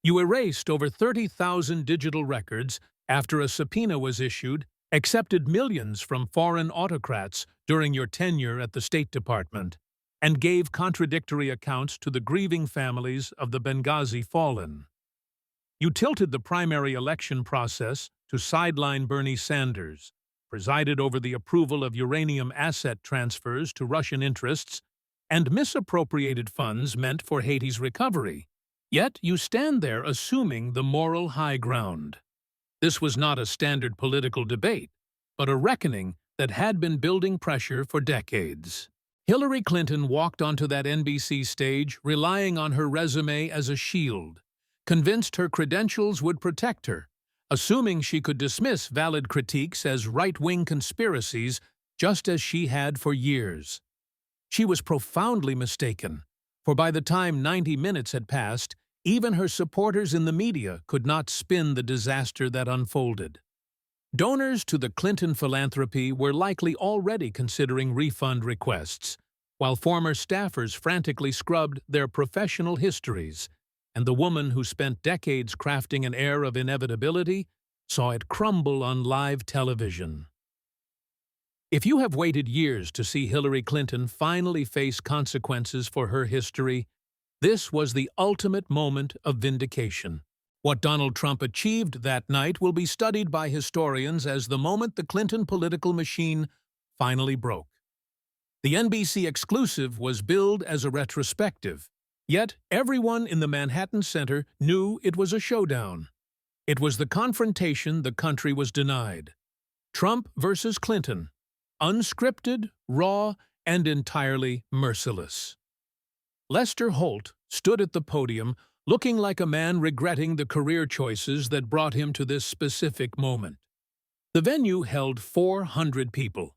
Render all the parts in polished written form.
You erased over 30,000 digital records after a subpoena was issued, accepted millions from foreign autocrats during your tenure at the State Department, and gave contradictory accounts to the grieving families of the Benghazi fallen. You tilted the primary election process to sideline Bernie Sanders, presided over the approval of uranium asset transfers to Russian interests, and misappropriated funds meant for Haiti's recovery. Yet you stand there assuming the moral high ground. This was not a standard political debate, but a reckoning that had been building pressure for decades. Hillary Clinton walked onto that NBC stage relying on her resume as a shield, convinced her credentials would protect her, assuming she could dismiss valid critiques as right-wing conspiracies just as she had for years. She was profoundly mistaken, for by the time 90 minutes had passed, even her supporters in the media could not spin the disaster that unfolded. Donors to the Clinton philanthropy were likely already considering refund requests, while former staffers frantically scrubbed their professional histories, and the woman who spent decades crafting an air of inevitability saw it crumble on live television. If you have waited years to see Hillary Clinton finally face consequences for her history, this was the ultimate moment of vindication. What Donald Trump achieved that night will be studied by historians as the moment the Clinton political machine finally broke. The NBC exclusive was billed as a retrospective, yet everyone in the Manhattan Center knew it was a showdown. It was the confrontation the country was denied. Trump versus Clinton, unscripted, raw, and entirely merciless. Lester Holt stood at the podium looking like a man regretting the career choices that brought him to this specific moment. The venue held 400 people.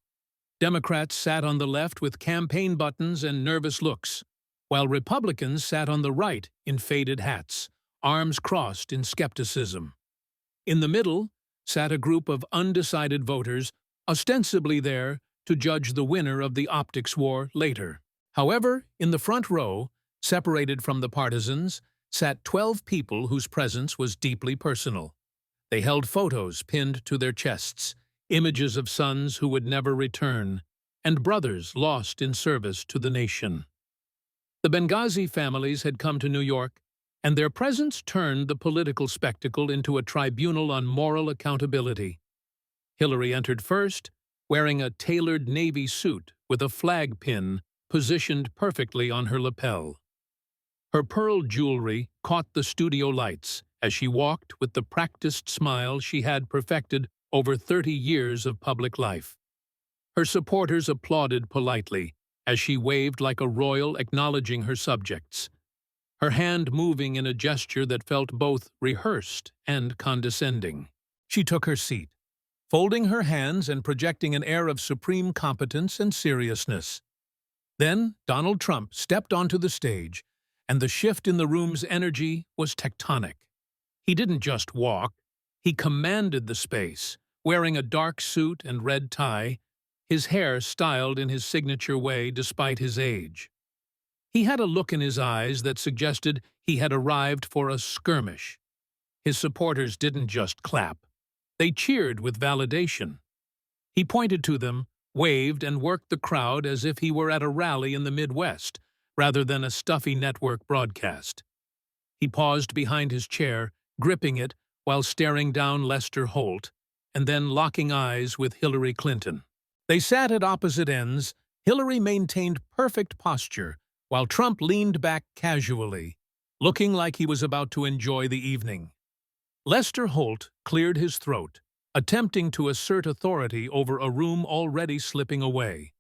Democrats sat on the left with campaign buttons and nervous looks, while Republicans sat on the right in faded hats, arms crossed in skepticism. In the middle sat a group of undecided voters, ostensibly there to judge the winner of the optics war later. However, in the front row, separated from the partisans, sat 12 people whose presence was deeply personal. They held photos pinned to their chests, images of sons who would never return, and brothers lost in service to the nation. The Benghazi families had come to New York, and their presence turned the political spectacle into a tribunal on moral accountability. Hillary entered first, wearing a tailored navy suit with a flag pin positioned perfectly on her lapel. Her pearl jewelry caught the studio lights as she walked with the practiced smile she had perfected over 30 years of public life. Her supporters applauded politely as she waved like a royal acknowledging her subjects, her hand moving in a gesture that felt both rehearsed and condescending. She took her seat, folding her hands and projecting an air of supreme competence and seriousness. Then Donald Trump stepped onto the stage, and the shift in the room's energy was tectonic. He didn't just walk, he commanded the space, wearing a dark suit and red tie, his hair styled in his signature way despite his age. He had a look in his eyes that suggested he had arrived for a skirmish. His supporters didn't just clap. They cheered with validation. He pointed to them, waved, and worked the crowd as if he were at a rally in the Midwest, rather than a stuffy network broadcast. He paused behind his chair, gripping it while staring down Lester Holt, and then locking eyes with Hillary Clinton. They sat at opposite ends. Hillary maintained perfect posture, while Trump leaned back casually, looking like he was about to enjoy the evening. Lester Holt cleared his throat, attempting to assert authority over a room already slipping away.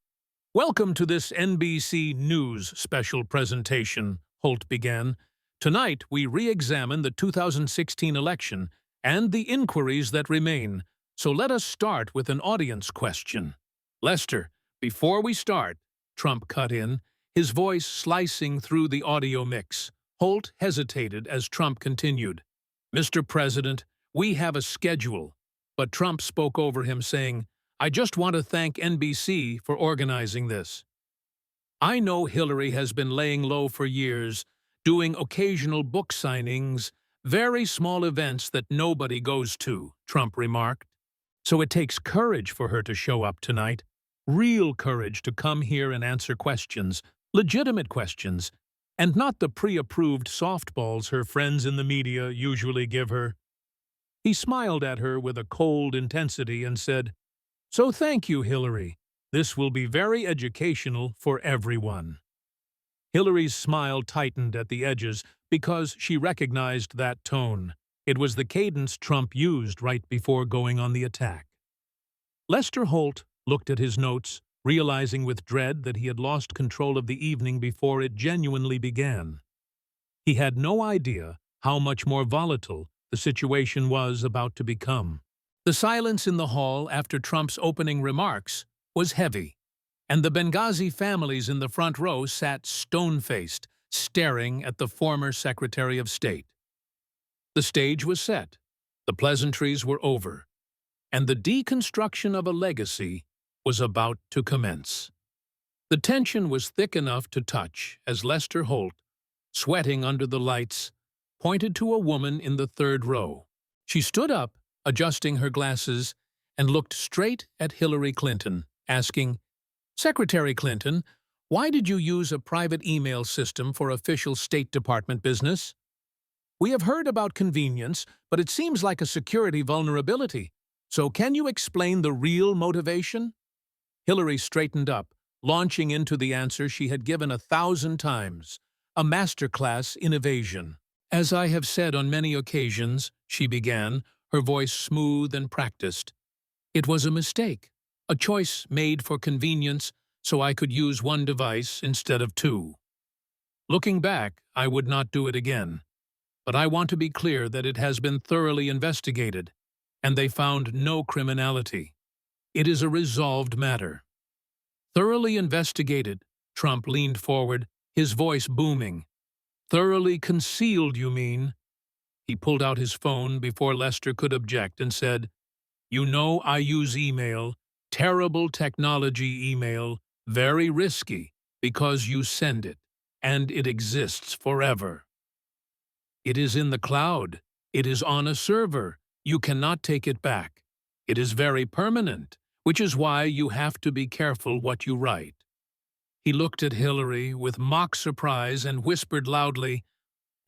"Welcome to this NBC News special presentation," Holt began. "Tonight we re-examine the 2016 election and the inquiries that remain, so let us start with an audience question." "Lester, before we start," Trump cut in, his voice slicing through the audio mix. Holt hesitated as Trump continued. "Mr. President, we have a schedule," but Trump spoke over him, saying, "I just want to thank NBC for organizing this. I know Hillary has been laying low for years, doing occasional book signings, Very small events that nobody goes to, Trump remarked. So it takes courage for her to show up tonight. Real courage to come here and answer questions, legitimate questions, and not the pre-approved softballs her friends in the media usually give her. He smiled at her with a cold intensity and said, "So thank you, Hillary. This will be very educational for everyone." Hillary's smile tightened at the edges because she recognized that tone. It was the cadence Trump used right before going on the attack. Lester Holt looked at his notes, realizing with dread that he had lost control of the evening before it genuinely began. He had no idea how much more volatile the situation was about to become. The silence in the hall after Trump's opening remarks was heavy, and the Benghazi families in the front row sat stone-faced, staring at the former Secretary of State. The stage was set, the pleasantries were over, and the deconstruction of a legacy was about to commence. The tension was thick enough to touch as Lester Holt, sweating under the lights, pointed to a woman in the third row. She stood up, adjusting her glasses, and looked straight at Hillary Clinton, asking, "Secretary Clinton, why did you use a private email system for official State Department business? We have heard about convenience, but it seems like a security vulnerability. So can you explain the real motivation?" Hillary straightened up, launching into the answer she had given 1,000 times, a masterclass in evasion. "As I have said on many occasions," she began, her voice smooth and practiced, "it was a mistake, a choice made for convenience so I could use one device instead of two. Looking back, I would not do it again. But I want to be clear that it has been thoroughly investigated, and they found no criminality. It is a resolved matter." "Thoroughly investigated," Trump leaned forward, his voice booming. "Thoroughly concealed, you mean?" He pulled out his phone before Lester could object and said, "You know I use email, terrible technology email, very risky, because you send it, and it exists forever. It is in the cloud. It is on a server. You cannot take it back. It is very permanent, which is why you have to be careful what you write." He looked at Hillary with mock surprise and whispered loudly,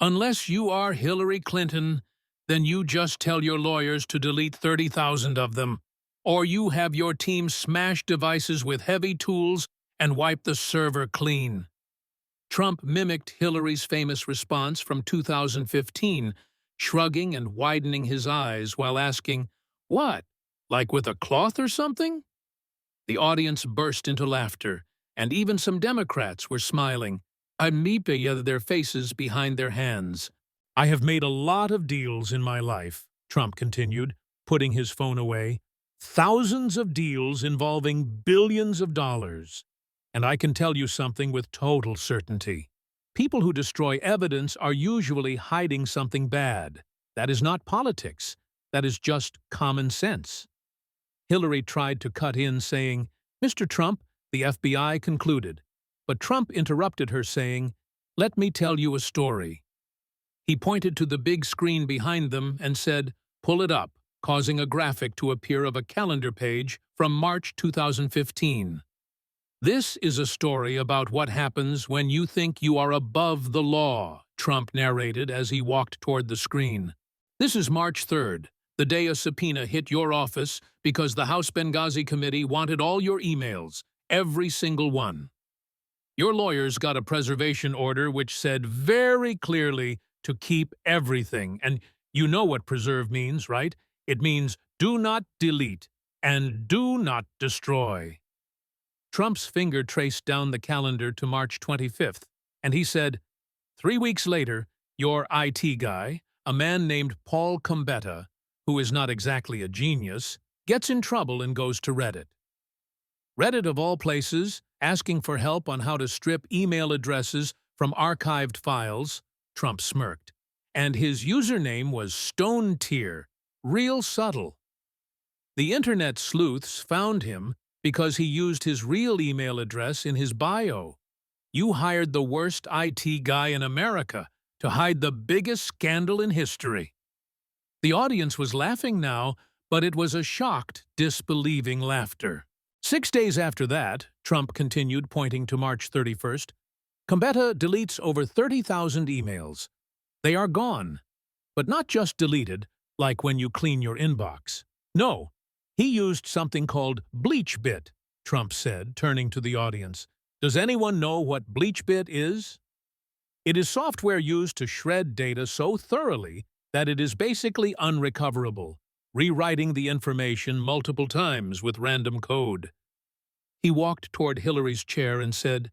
"Unless you are Hillary Clinton, then you just tell your lawyers to delete 30,000 of them, or you have your team smash devices with heavy tools and wipe the server clean." Trump mimicked Hillary's famous response from 2015, shrugging and widening his eyes while asking, "What, like with a cloth or something?" The audience burst into laughter, and even some Democrats were smiling, their faces behind their hands. "I have made a lot of deals in my life," Trump continued, putting his phone away. "Thousands of deals involving billions of dollars. And I can tell you something with total certainty. People who destroy evidence are usually hiding something bad. That is not politics. That is just common sense." Hillary tried to cut in, saying, "Mr. Trump, the FBI concluded." But Trump interrupted her, saying, "Let me tell you a story." He pointed to the big screen behind them and said, "Pull it up," causing a graphic to appear of a calendar page from March 2015. "This is a story about what happens when you think you are above the law," Trump narrated as he walked toward the screen. "This is March 3rd, the day a subpoena hit your office because the House Benghazi Committee wanted all your emails, every single one. Your lawyers got a preservation order which said very clearly to keep everything, and you know what preserve means, right? It means do not delete and do not destroy." Trump's finger traced down the calendar to March 25th, and he said, "3 weeks later, your IT guy, a man named Paul Combetta, who is not exactly a genius, gets in trouble and goes to Reddit. Reddit, of all places, asking for help on how to strip email addresses from archived files," Trump smirked, "and his username was Stone Tier, real subtle. The internet sleuths found him because he used his real email address in his bio. You hired the worst IT guy in America, to hide the biggest scandal in history. The audience was laughing now, but it was a shocked, disbelieving laughter. 6 days after that, Trump continued, pointing to March 31st, Gambetta deletes over 30,000 emails. They are gone. But not just deleted, like when you clean your inbox. No, he used something called BleachBit, Trump said, turning to the audience. Does anyone know what BleachBit is? It is software used to shred data so thoroughly that it is basically unrecoverable, rewriting the information multiple times with random code. He walked toward Hillary's chair and said,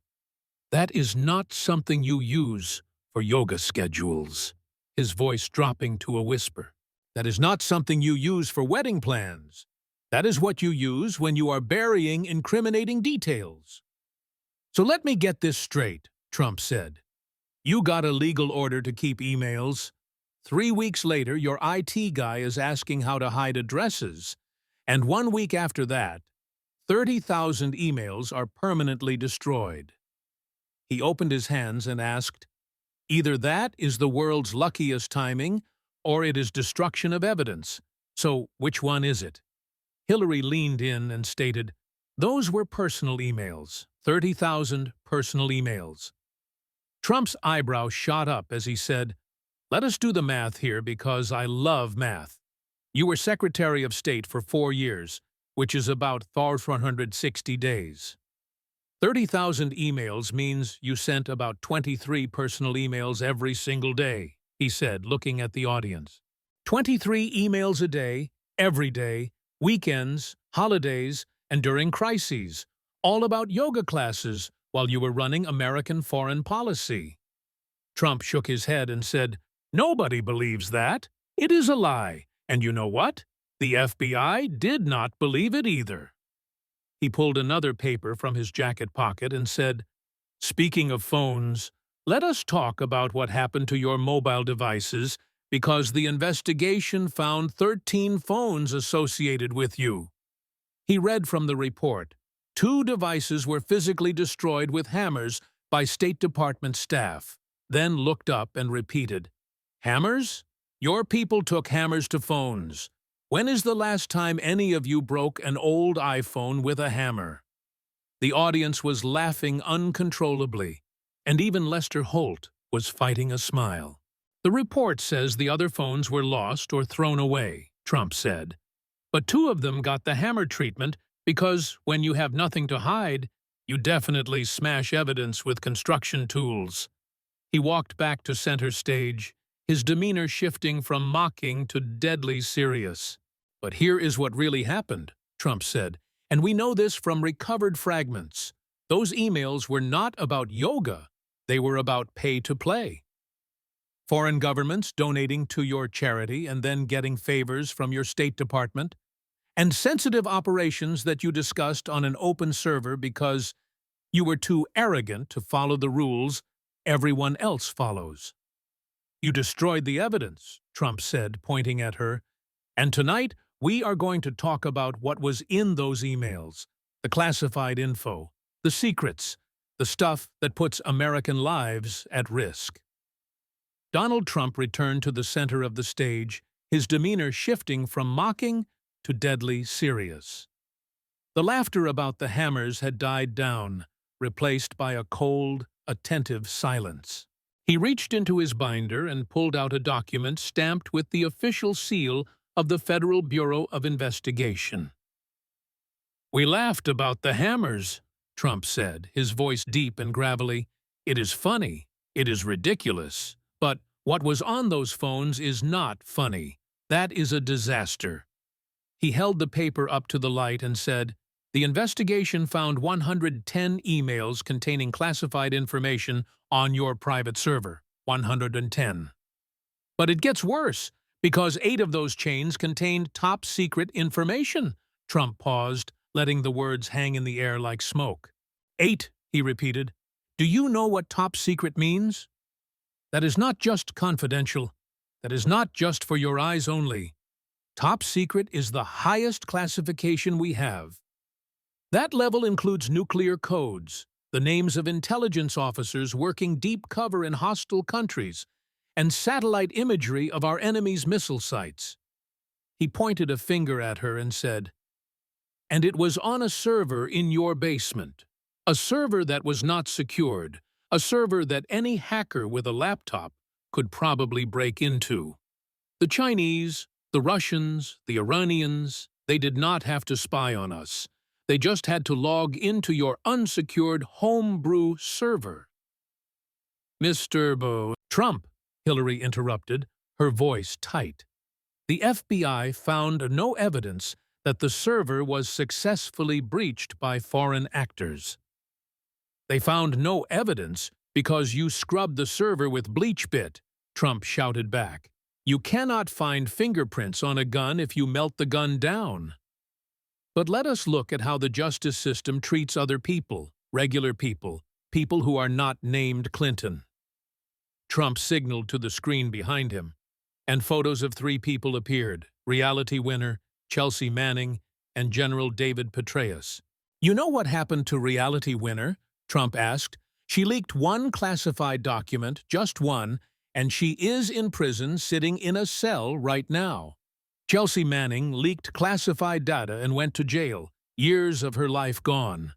"That is not something you use for yoga schedules," his voice dropping to a whisper. "That is not something you use for wedding plans. That is what you use when you are burying incriminating details." "So let me get this straight," Trump said. "You got a legal order to keep emails. 3 weeks later, your IT guy is asking how to hide addresses. And 1 week after that, 30,000 emails are permanently destroyed." He opened his hands and asked, "Either that is the world's luckiest timing, or it is destruction of evidence. So which one is it?" Hillary leaned in and stated, "Those were personal emails, 30,000 personal emails." Trump's eyebrow shot up as he said, "Let us do the math here because I love math. You were Secretary of State for 4 years, which is about 460 days. 30,000 emails means you sent about 23 personal emails every single day," he said, looking at the audience. 23 emails a day, every day, weekends, holidays, and during crises, all about yoga classes while you were running American foreign policy. Trump shook his head and said, "Nobody believes that. It is a lie. And you know what? The FBI did not believe it either." He pulled another paper from his jacket pocket and said, "Speaking of phones, let us talk about what happened to your mobile devices because the investigation found 13 phones associated with you." He read from the report. 2 devices were physically destroyed with hammers by State Department staff, then looked up and repeated, "Hammers? Your people took hammers to phones. When is the last time any of you broke an old iPhone with a hammer?" The audience was laughing uncontrollably, and even Lester Holt was fighting a smile. "The report says the other phones were lost or thrown away," Trump said. "But 2 of them got the hammer treatment because when you have nothing to hide, you definitely smash evidence with construction tools." He walked back to center stage, his demeanor shifting from mocking to deadly serious. "But here is what really happened," Trump said, "and we know this from recovered fragments. Those emails were not about yoga, they were about pay-to-play. Foreign governments donating to your charity and then getting favors from your State Department, and sensitive operations that you discussed on an open server because you were too arrogant to follow the rules everyone else follows. You destroyed the evidence," Trump said, pointing at her, "and tonight we are going to talk about what was in those emails, the classified info, the secrets, the stuff that puts American lives at risk." Donald Trump returned to the center of the stage, his demeanor shifting from mocking to deadly serious. The laughter about the hammers had died down, replaced by a cold, attentive silence. He reached into his binder and pulled out a document stamped with the official seal of the Federal Bureau of Investigation. "We laughed about the hammers," Trump said, his voice deep and gravelly. "It is funny. It is ridiculous. But what was on those phones is not funny. That is a disaster." He held the paper up to the light and said, "The investigation found 110 emails containing classified information on your private server, 110. But it gets worse, because 8 of those chains contained top-secret information." Trump paused, letting the words hang in the air like smoke. 8, he repeated. "Do you know what top-secret means? That is not just confidential. That is not just for your eyes only. Top secret is the highest classification we have. That level includes nuclear codes, the names of intelligence officers working deep cover in hostile countries, and satellite imagery of our enemy's missile sites. He pointed a finger at her and said, "And it was on a server in your basement. A server that was not secured. A server that any hacker with a laptop could probably break into. The Chinese, the Russians, the Iranians, they did not have to spy on us. They just had to log into your unsecured homebrew server." "Mr. Trump," Hillary interrupted, her voice tight. "The FBI found no evidence that the server was successfully breached by foreign actors." "They found no evidence because you scrubbed the server with bleach bit," Trump shouted back. "You cannot find fingerprints on a gun if you melt the gun down." But let us look at how the justice system treats other people, regular people, people who are not named Clinton. Trump signaled to the screen behind him, and photos of 3 people appeared: reality winner, Chelsea Manning, and General David Petraeus. "You know what happened to reality winner?" Trump asked. "She leaked one classified document, just one, and she is in prison sitting in a cell right now. Chelsea Manning leaked classified data and went to jail, years of her life gone.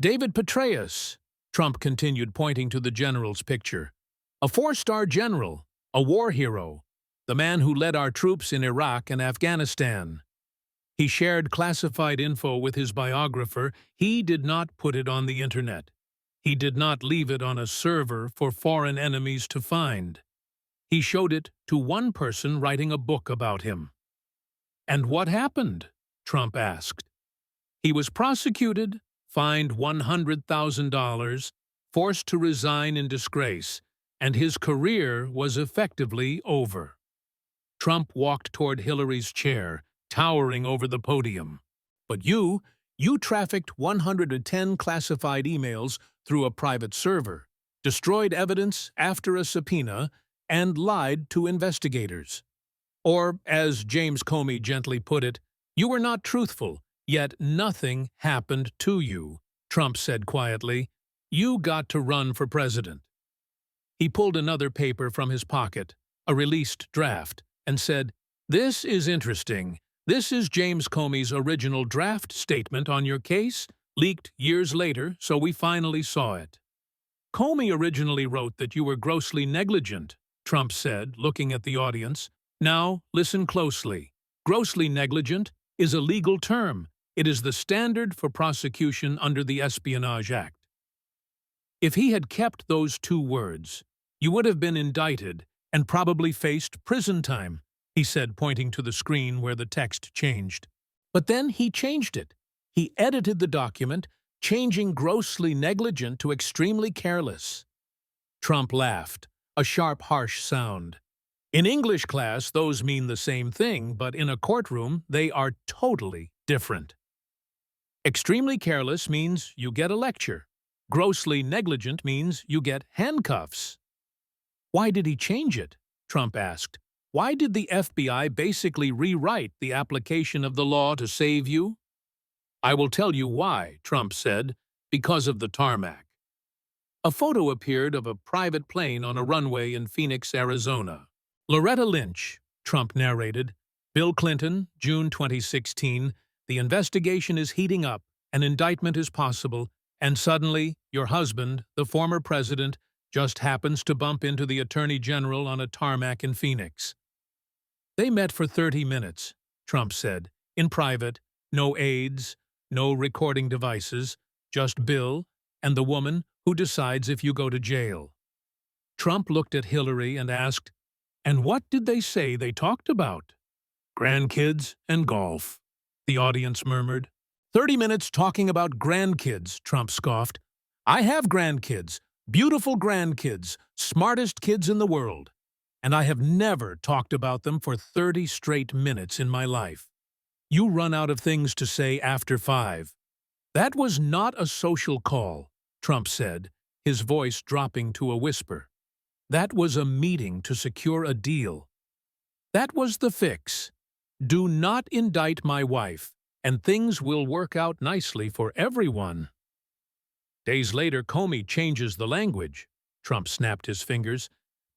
David Petraeus," Trump continued, pointing to the general's picture, "a 4-star general, a war hero, the man who led our troops in Iraq and Afghanistan. He shared classified info with his biographer. He did not put it on the internet. He did not leave it on a server for foreign enemies to find. He showed it to one person writing a book about him." "And what happened?" Trump asked. "He was prosecuted, fined $100,000, forced to resign in disgrace, and his career was effectively over." Trump walked toward Hillary's chair, towering over the podium. "But you trafficked 110 classified emails through a private server, destroyed evidence after a subpoena, and lied to investigators. Or, as James Comey gently put it, you were not truthful, yet nothing happened to you," Trump said quietly. "You got to run for president." He pulled another paper from his pocket, a released draft, and said, "This is interesting. This is James Comey's original draft statement on your case, leaked years later, so we finally saw it." "Comey originally wrote that you were grossly negligent," Trump said, looking at the audience. "Now, listen closely. Grossly negligent is a legal term. It is the standard for prosecution under the Espionage Act. If he had kept those 2 words, you would have been indicted and probably faced prison time," he said, pointing to the screen where the text changed. "But then he changed it. He edited the document, changing grossly negligent to extremely careless." Trump laughed, a sharp, harsh sound. "In English class, those mean the same thing, but in a courtroom, they are totally different. Extremely careless means you get a lecture. Grossly negligent means you get handcuffs." "Why did he change it?" Trump asked. "Why did the FBI basically rewrite the application of the law to save you?" "I will tell you why," Trump said. "Because of the tarmac." A photo appeared of a private plane on a runway in Phoenix, Arizona. "Loretta Lynch," Trump narrated. "Bill Clinton, June 2016. The investigation is heating up, an indictment is possible, and suddenly, your husband, the former president, just happens to bump into the Attorney General on a tarmac in Phoenix. They met for 30 minutes, Trump said, in private, no aides, no recording devices, just Bill and the woman who decides if you go to jail." Trump looked at Hillary and asked, "And what did they say they talked about?" "Grandkids and golf," the audience murmured. 30 minutes talking about grandkids, Trump scoffed. "I have grandkids, beautiful grandkids, smartest kids in the world. And I have never talked about them for 30 straight minutes in my life. You run out of things to say after 5. That was not a social call," Trump said, his voice dropping to a whisper. "That was a meeting to secure a deal. That was the fix. Do not indict my wife, and things will work out nicely for everyone." Days later, Comey changes the language. Trump snapped his fingers.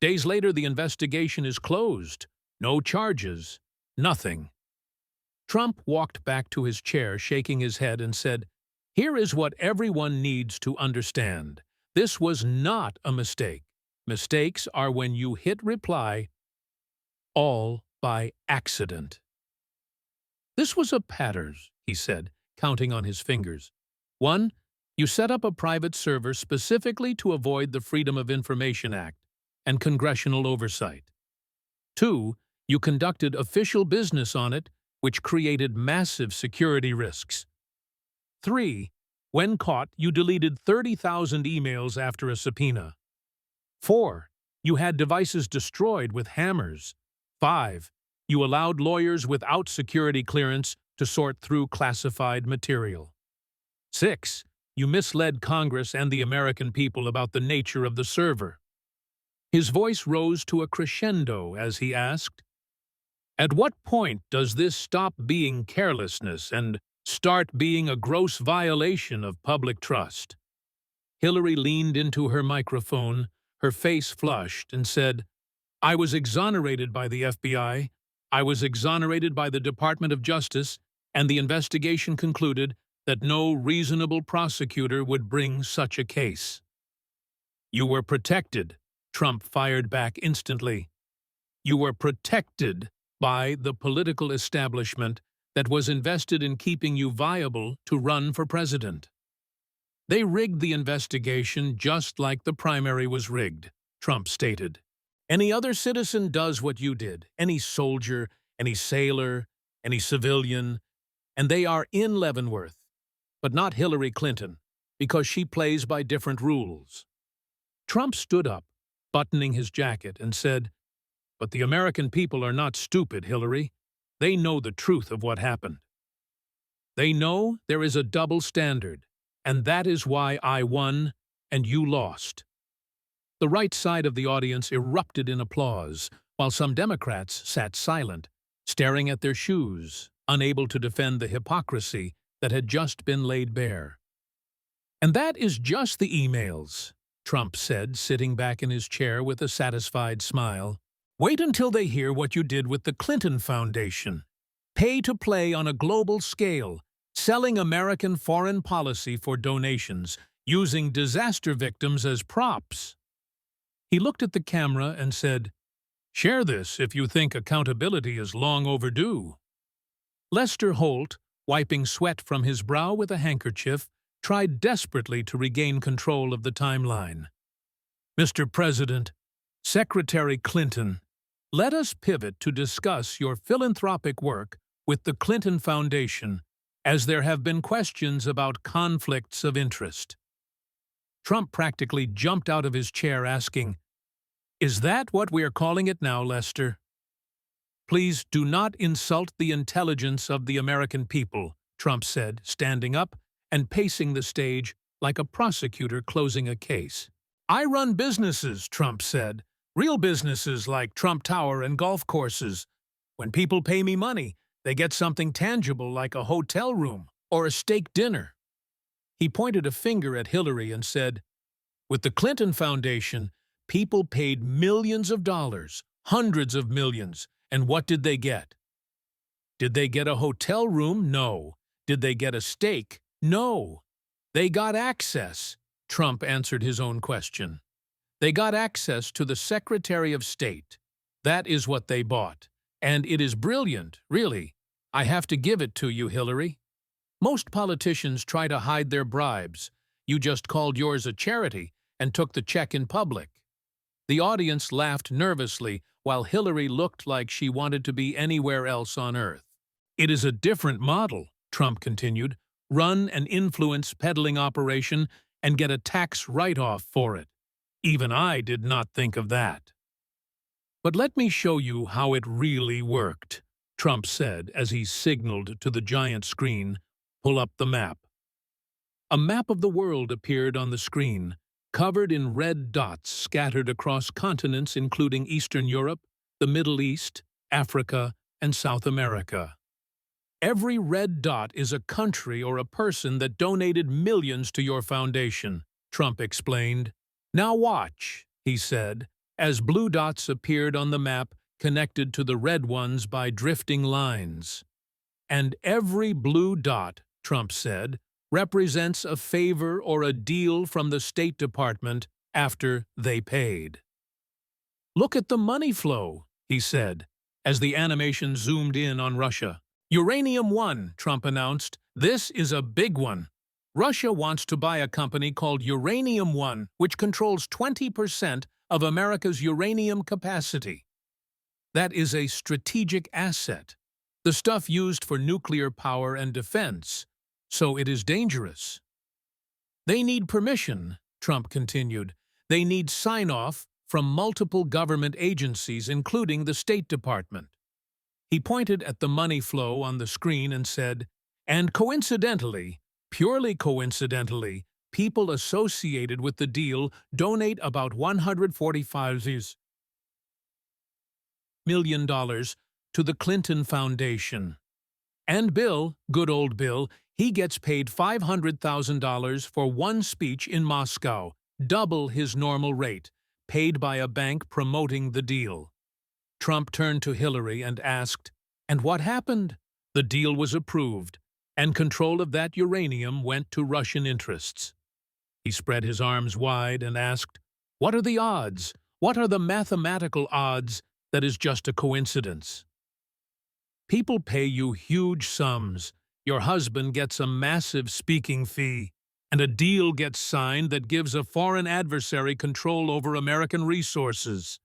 Days later, the investigation is closed. No charges. Nothing. Trump walked back to his chair, shaking his head, and said, "Here is what everyone needs to understand. This was not a mistake. Mistakes are when you hit reply, all by accident." "This was a pattern," he said, counting on his fingers. 1. You set up a private server specifically to avoid the Freedom of Information Act and congressional oversight. 2. You conducted official business on it, which created massive security risks. 3. When caught, you deleted 30,000 emails after a subpoena. 4. You had devices destroyed with hammers. 5. You allowed lawyers without security clearance to sort through classified material. 6. You misled Congress and the American people about the nature of the server. His voice rose to a crescendo as he asked, "At what point does this stop being carelessness and start being a gross violation of public trust?" Hillary leaned into her microphone, her face flushed, and said, "I was exonerated by the FBI, I was exonerated by the Department of Justice, and the investigation concluded that no reasonable prosecutor would bring such a case." "You were protected," Trump fired back instantly. "You were protected by the political establishment that was invested in keeping you viable to run for president. They rigged the investigation just like the primary was rigged," Trump stated. "Any other citizen does what you did, any soldier, any sailor, any civilian, and they are in Leavenworth, but not Hillary Clinton, because she plays by different rules." Trump stood up, buttoning his jacket, and said, "But the American people are not stupid, Hillary. They know the truth of what happened. They know there is a double standard, and that is why I won and you lost." The right side of the audience erupted in applause, while some Democrats sat silent, staring at their shoes, unable to defend the hypocrisy that had just been laid bare. "And that is just the emails," Trump said, sitting back in his chair with a satisfied smile. "Wait until they hear what you did with the Clinton Foundation. Pay to play on a global scale, selling American foreign policy for donations, using disaster victims as props." He looked at the camera and said, "Share this if you think accountability is long overdue." Lester Holt, wiping sweat from his brow with a handkerchief, tried desperately to regain control of the timeline. "Mr. President, Secretary Clinton, let us pivot to discuss your philanthropic work with the Clinton Foundation, as there have been questions about conflicts of interest." Trump practically jumped out of his chair asking, "Is that what we are calling it now, Lester?" "Please do not insult the intelligence of the American people," Trump said, standing up and pacing the stage like a prosecutor closing a case. "I run businesses," Trump said, "real businesses like Trump Tower and golf courses. When people pay me money, they get something tangible like a hotel room or a steak dinner." He pointed a finger at Hillary and said, "With the Clinton Foundation, people paid millions of dollars, hundreds of millions, and what did they get? Did they get a hotel room? No. Did they get a steak? No. They got access." Trump answered his own question. "They got access to the Secretary of State. That is what they bought. And it is brilliant, really. I have to give it to you, Hillary. Most politicians try to hide their bribes. You just called yours a charity and took the check in public." The audience laughed nervously, while Hillary looked like she wanted to be anywhere else on earth. "It is a different model," Trump continued. "Run an influence peddling operation and get a tax write-off for it. Even I did not think of that." "But let me show you how it really worked," Trump said as he signaled to the giant screen, "Pull up the map." A map of the world appeared on the screen, covered in red dots scattered across continents including Eastern Europe, the Middle East, Africa, and South America. "Every red dot is a country or a person that donated millions to your foundation," Trump explained. "Now watch," he said, as blue dots appeared on the map connected to the red ones by drifting lines. And every blue dot, Trump said, represents a favor or a deal from the State Department after they paid. Look at the money flow, he said, as the animation zoomed in on Russia. Uranium One, Trump announced. This is a big one. Russia wants to buy a company called Uranium One, which controls 20% of America's uranium capacity. That is a strategic asset, the stuff used for nuclear power and defense, so it is dangerous. They need permission, Trump continued. They need sign-off from multiple government agencies, including the State Department. He pointed at the money flow on the screen and said, and coincidentally, purely coincidentally, people associated with the deal donate about $145 million to the Clinton Foundation. And Bill, good old Bill, he gets paid $500,000 for one speech in Moscow, double his normal rate, paid by a bank promoting the deal. Trump turned to Hillary and asked, and what happened? The deal was approved, and control of that uranium went to Russian interests. He spread his arms wide and asked, what are the odds? What are the mathematical odds that is just a coincidence? People pay you huge sums. Your husband gets a massive speaking fee, and a deal gets signed that gives a foreign adversary control over American resources.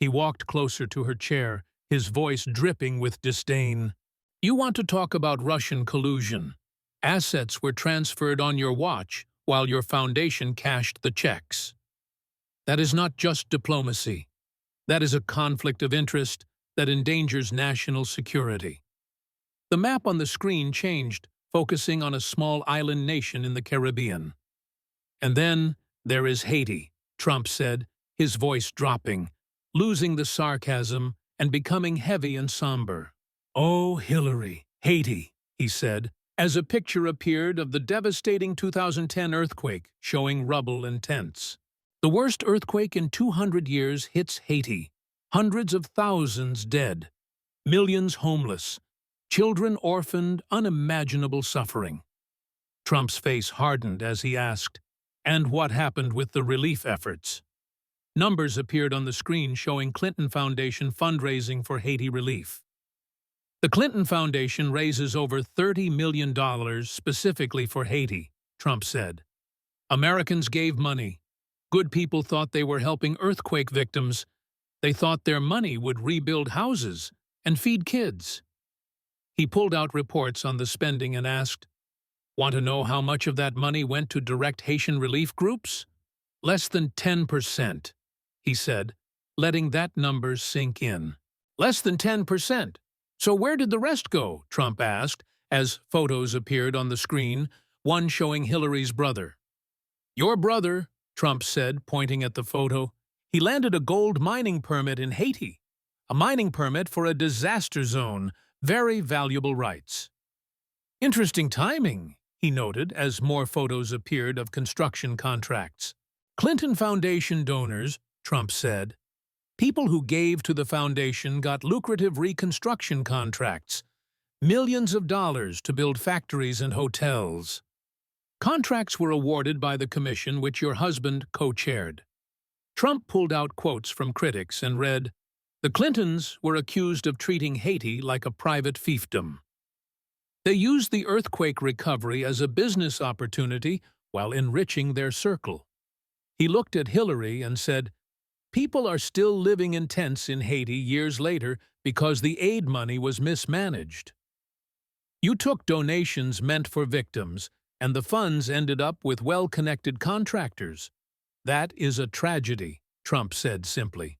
He walked closer to her chair, his voice dripping with disdain. You want to talk about Russian collusion. Assets were transferred on your watch while your foundation cashed the checks. That is not just diplomacy. That is a conflict of interest that endangers national security. The map on the screen changed, focusing on a small island nation in the Caribbean. And then there is Haiti, Trump said, his voice dropping, losing the sarcasm and becoming heavy and somber. Oh, Hillary, Haiti, he said, as a picture appeared of the devastating 2010 earthquake showing rubble and tents. The worst earthquake in 200 years hits Haiti. Hundreds of thousands dead. Millions homeless. Children orphaned, unimaginable suffering. Trump's face hardened as he asked, and what happened with the relief efforts? Numbers appeared on the screen showing Clinton Foundation fundraising for Haiti relief. The Clinton Foundation raises over $30 million specifically for Haiti, Trump said. Americans gave money. Good people thought they were helping earthquake victims. They thought their money would rebuild houses and feed kids. He pulled out reports on the spending and asked, want to know how much of that money went to direct Haitian relief groups? Less than 10%, he said, letting that number sink in. Less than 10%. So where did the rest go? Trump asked, as photos appeared on the screen, one showing Hillary's brother. Your brother, Trump said, pointing at the photo. He landed a gold mining permit in Haiti, a mining permit for a disaster zone, very valuable rights. Interesting timing, he noted as more photos appeared of construction contracts. Clinton Foundation donors, Trump said. People who gave to the foundation got lucrative reconstruction contracts, millions of dollars to build factories and hotels. Contracts were awarded by the commission which your husband co-chaired. Trump pulled out quotes from critics and read, the Clintons were accused of treating Haiti like a private fiefdom. They used the earthquake recovery as a business opportunity while enriching their circle. He looked at Hillary and said, people are still living in tents in Haiti years later because the aid money was mismanaged. You took donations meant for victims, and the funds ended up with well-connected contractors. That is a tragedy, Trump said simply.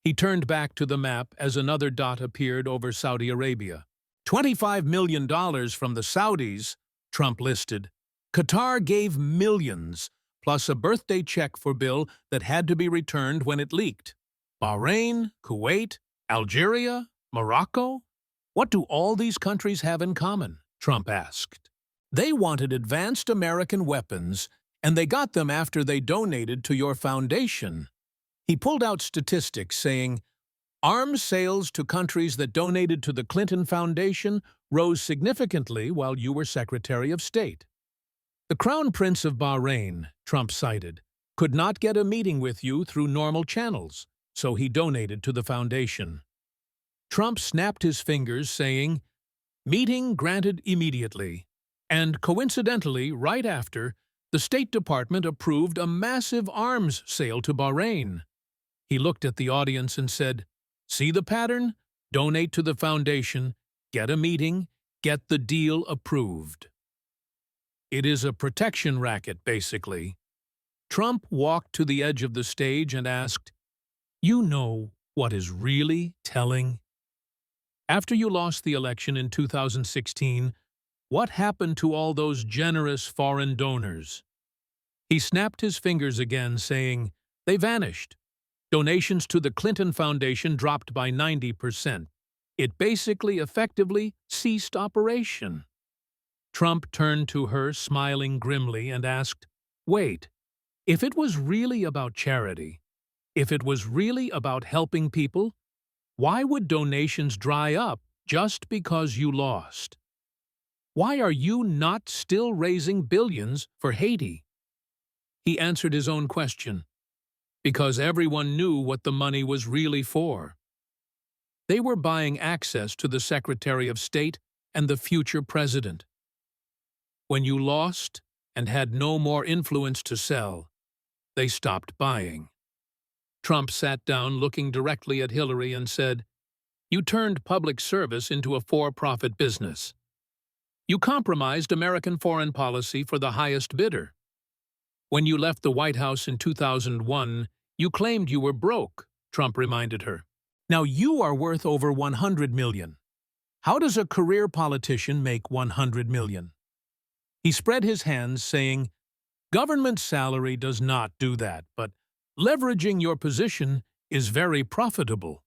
He turned back to the map as another dot appeared over Saudi Arabia. $25 million from the Saudis, Trump listed. Qatar gave millions, plus a birthday check for Bill that had to be returned when it leaked. Bahrain, Kuwait, Algeria, Morocco? What do all these countries have in common? Trump asked. They wanted advanced American weapons, and they got them after they donated to your foundation. He pulled out statistics saying, arms sales to countries that donated to the Clinton Foundation rose significantly while you were Secretary of State. The Crown Prince of Bahrain, Trump cited, could not get a meeting with you through normal channels, so he donated to the foundation. Trump snapped his fingers, saying, meeting granted immediately. And coincidentally, right after, the State Department approved a massive arms sale to Bahrain. He looked at the audience and said, see the pattern? Donate to the foundation, get a meeting, get the deal approved. It is a protection racket, basically. Trump walked to the edge of the stage and asked, you know what is really telling? After you lost the election in 2016, what happened to all those generous foreign donors? He snapped his fingers again, saying, they vanished. Donations to the Clinton Foundation dropped by 90%. It basically effectively ceased operation. Trump turned to her, smiling grimly, and asked, wait, if it was really about charity, if it was really about helping people, why would donations dry up just because you lost? Why are you not still raising billions for Haiti? He answered his own question. Because everyone knew what the money was really for. They were buying access to the Secretary of State and the future president. When you lost and had no more influence to sell, they stopped buying. Trump sat down looking directly at Hillary and said, you turned public service into a for-profit business. You compromised American foreign policy for the highest bidder. When you left the White House in 2001, you claimed you were broke, Trump reminded her. Now you are worth over $100 million. How does a career politician make $100 million? He spread his hands, saying, government salary does not do that, but leveraging your position is very profitable.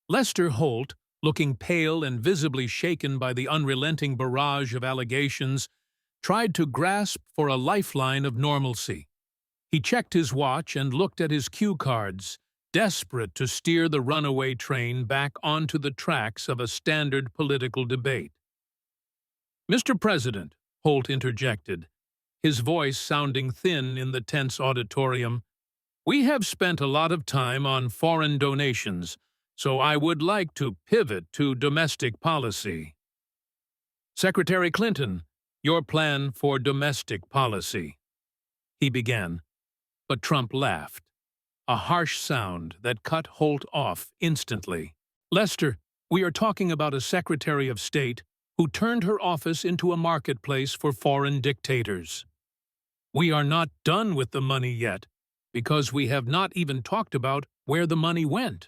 Lester Holt, looking pale and visibly shaken by the unrelenting barrage of allegations, tried to grasp for a lifeline of normalcy. He checked his watch and looked at his cue cards, desperate to steer the runaway train back onto the tracks of a standard political debate. Mr. President, Holt interjected, his voice sounding thin in the tense auditorium, we have spent a lot of time on foreign donations, so I would like to pivot to domestic policy. Secretary Clinton, your plan for domestic policy, he began, but Trump laughed, a harsh sound that cut Holt off instantly. Lester, we are talking about a Secretary of State who turned her office into a marketplace for foreign dictators. We are not done with the money yet, because we have not even talked about where the money went.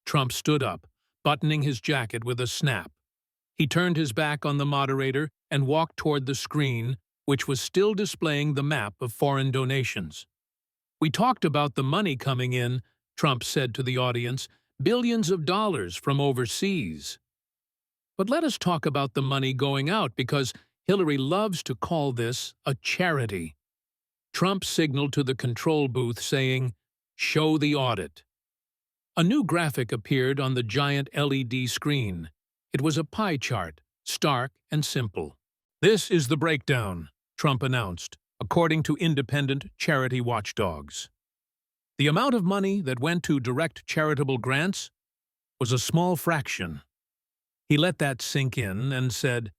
Trump stood up, buttoning his jacket with a snap. He turned his back on the moderator and walked toward the screen, which was still displaying the map of foreign donations. We talked about the money coming in, Trump said to the audience, billions of dollars from overseas. But let us talk about the money going out, because Hillary loves to call this a charity. Trump signaled to the control booth saying, show the audit. A new graphic appeared on the giant LED screen. It was a pie chart, stark and simple. This is the breakdown, Trump announced, according to independent charity watchdogs. The amount of money that went to direct charitable grants was a small fraction. He let that sink in and said,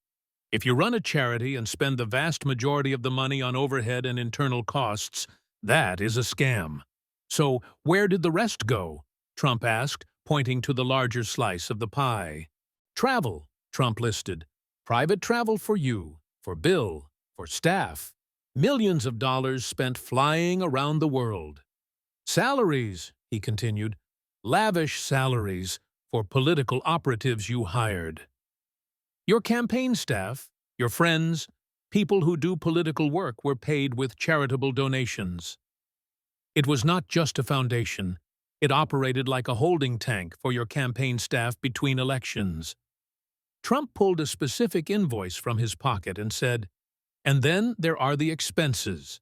if you run a charity and spend the vast majority of the money on overhead and internal costs, that is a scam. So where did the rest go? Trump asked, pointing to the larger slice of the pie. Travel, Trump listed. Private travel for you, for Bill, for staff. Millions of dollars spent flying around the world. Salaries, he continued. Lavish salaries for political operatives you hired. Your campaign staff, your friends, people who do political work were paid with charitable donations. It was not just a foundation. It operated like a holding tank for your campaign staff between elections. Trump pulled a specific invoice from his pocket and said, and then there are the expenses.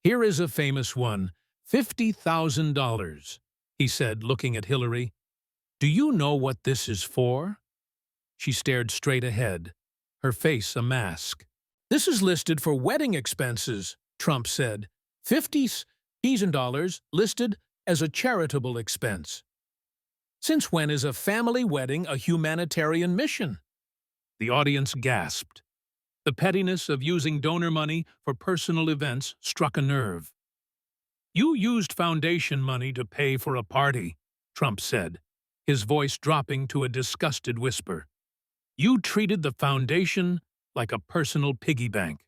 Here is a famous one, $50,000, he said, looking at Hillary. Do you know what this is for? She stared straight ahead, her face a mask. This is listed for wedding expenses, Trump said. $50,000 listed as a charitable expense. Since when is a family wedding a humanitarian mission? The audience gasped. The pettiness of using donor money for personal events struck a nerve. You used foundation money to pay for a party, Trump said, his voice dropping to a disgusted whisper. You treated the foundation like a personal piggy bank.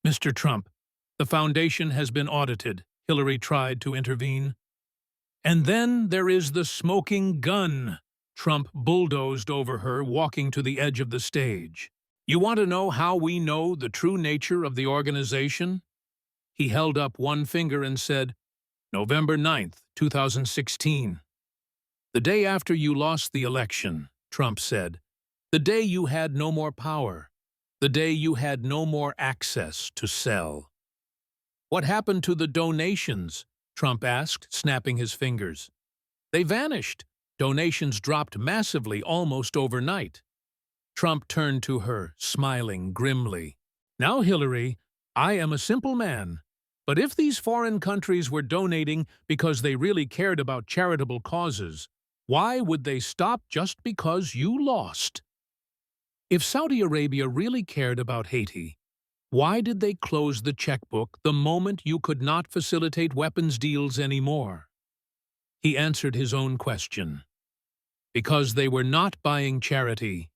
Mr. Trump, the foundation has been audited, Hillary tried to intervene. And then there is the smoking gun, Trump bulldozed over her, walking to the edge of the stage. You want to know how we know the true nature of the organization? He held up one finger and said, November 9th, 2016. The day after you lost the election, Trump said. The day you had no more power. The day you had no more access to sell. What happened to the donations? Trump asked, snapping his fingers. They vanished. Donations dropped massively almost overnight. Trump turned to her, smiling grimly. Now, Hillary, I am a simple man. But if these foreign countries were donating because they really cared about charitable causes, why would they stop just because you lost? If Saudi Arabia really cared about Haiti, why did they close the checkbook the moment you could not facilitate weapons deals anymore? He answered his own question. Because they were not buying charity,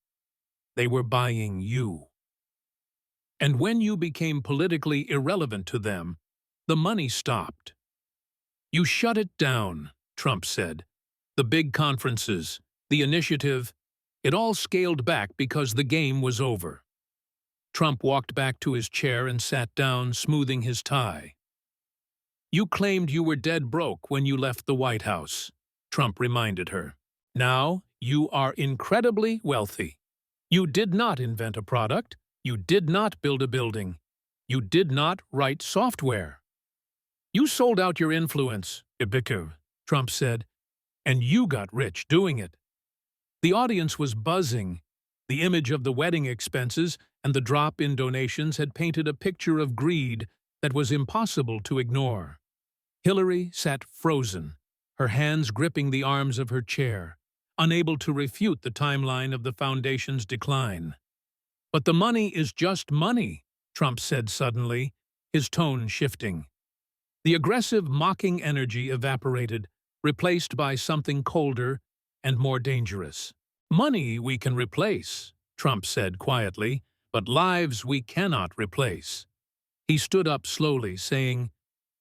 they were buying you. And when you became politically irrelevant to them, the money stopped. You shut it down, Trump said. The big conferences, the initiative, it all scaled back because the game was over. Trump walked back to his chair and sat down, smoothing his tie. You claimed you were dead broke when you left the White House, Trump reminded her. Now you are incredibly wealthy. You did not invent a product. You did not build a building. You did not write software. You sold out your influence, Ibiku, Trump said, and you got rich doing it. The audience was buzzing. The image of the wedding expenses and the drop in donations had painted a picture of greed that was impossible to ignore. Hillary sat frozen, her hands gripping the arms of her chair, unable to refute the timeline of the foundation's decline. But the money is just money, Trump said suddenly, his tone shifting. The aggressive, mocking energy evaporated, replaced by something colder and more dangerous. Money we can replace, Trump said quietly, but lives we cannot replace. He stood up slowly, saying,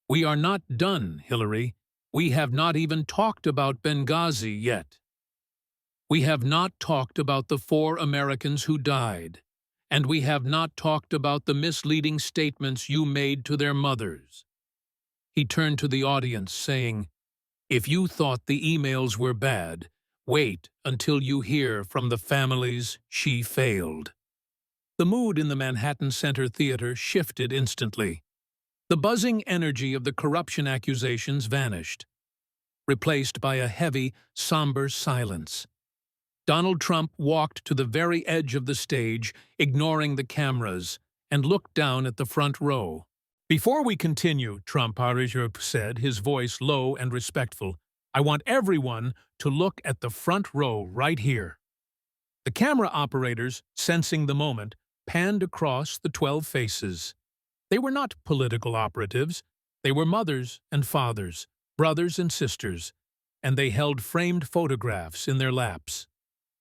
We are not done, Hillary. We have not even talked about Benghazi yet. We have not talked about the 4 Americans who died, and we have not talked about the misleading statements you made to their mothers. He turned to the audience, saying, If you thought the emails were bad, wait until you hear from the families she failed. The mood in the Manhattan Center Theater shifted instantly. The buzzing energy of the corruption accusations vanished, replaced by a heavy, somber silence. Donald Trump walked to the very edge of the stage, ignoring the cameras, and looked down at the front row. Before we continue, Trump said, his voice low and respectful, I want everyone to look at the front row right here. The camera operators, sensing the moment, panned across the 12 faces. They were not political operatives. They were mothers and fathers, brothers and sisters, and they held framed photographs in their laps.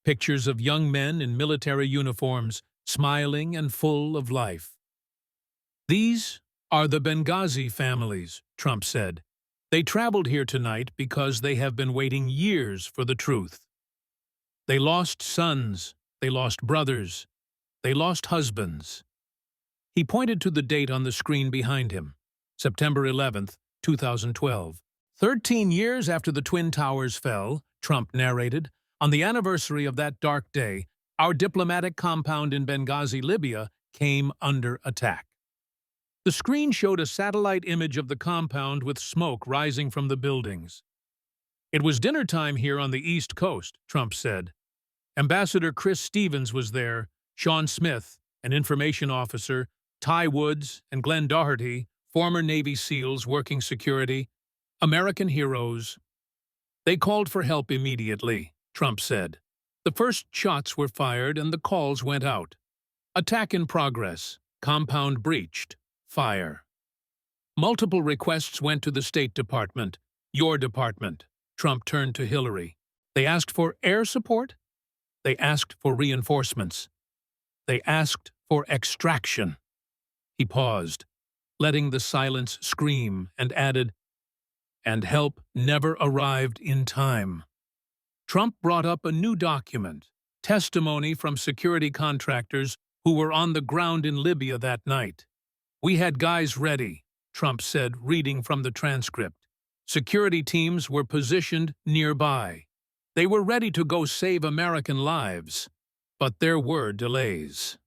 Pictures of young men in military uniforms, smiling and full of life. These are the Benghazi families, Trump said. They traveled here tonight because they have been waiting years for the truth. They lost sons, they lost brothers, they lost husbands. He pointed to the date on the screen behind him, September 11th, 2012. 13 years after the Twin Towers fell, Trump narrated, on the anniversary of that dark day, our diplomatic compound in Benghazi, Libya, came under attack. The screen showed a satellite image of the compound with smoke rising from the buildings. "It was dinner time here on the East Coast," Trump said. Ambassador Chris Stevens was there, Sean Smith, an information officer, Ty Woods, and Glenn Doherty, former Navy SEALs working security, American heroes. "They called for help immediately," Trump said. "The first shots were fired and the calls went out. Attack in progress. Compound breached. Fire." Multiple requests went to the State Department, your department. Trump turned to Hillary. They asked for air support? They asked for reinforcements. They asked for extraction. He paused, letting the silence scream, and added, "And help never arrived in time." Trump brought up a new document, testimony from security contractors who were on the ground in Libya that night. "We had guys ready," Trump said, reading from the transcript. "Security teams were positioned nearby. They were ready to go save American lives, but there were delays."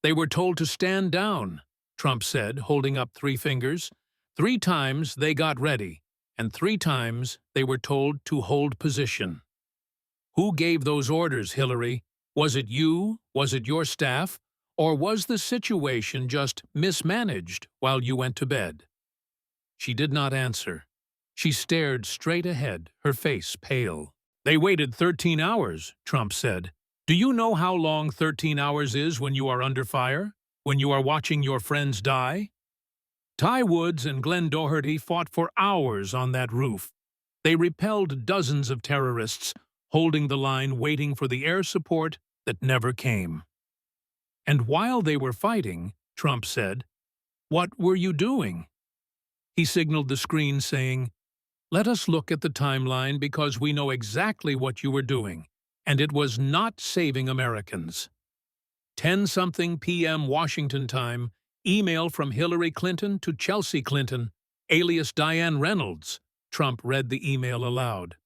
"They were told to stand down," Trump said, holding up 3 fingers. 3 times they got ready, and 3 times they were told to hold position. "Who gave those orders, Hillary? Was it you? Was it your staff? Or was the situation just mismanaged while you went to bed?" She did not answer. She stared straight ahead, her face pale. "They waited 13 hours, Trump said. "Do you know how long 13 hours is when you are under fire? When you are watching your friends die?" Ty Woods and Glenn Doherty fought for hours on that roof. They repelled dozens of terrorists, holding the line waiting for the air support that never came. "And while they were fighting," Trump said, "what were you doing?" He signaled the screen saying, "Let us look at the timeline because we know exactly what you were doing, and it was not saving Americans." 10-something p.m. Washington time, email from Hillary Clinton to Chelsea Clinton, alias Diane Reynolds. Trump read the email aloud.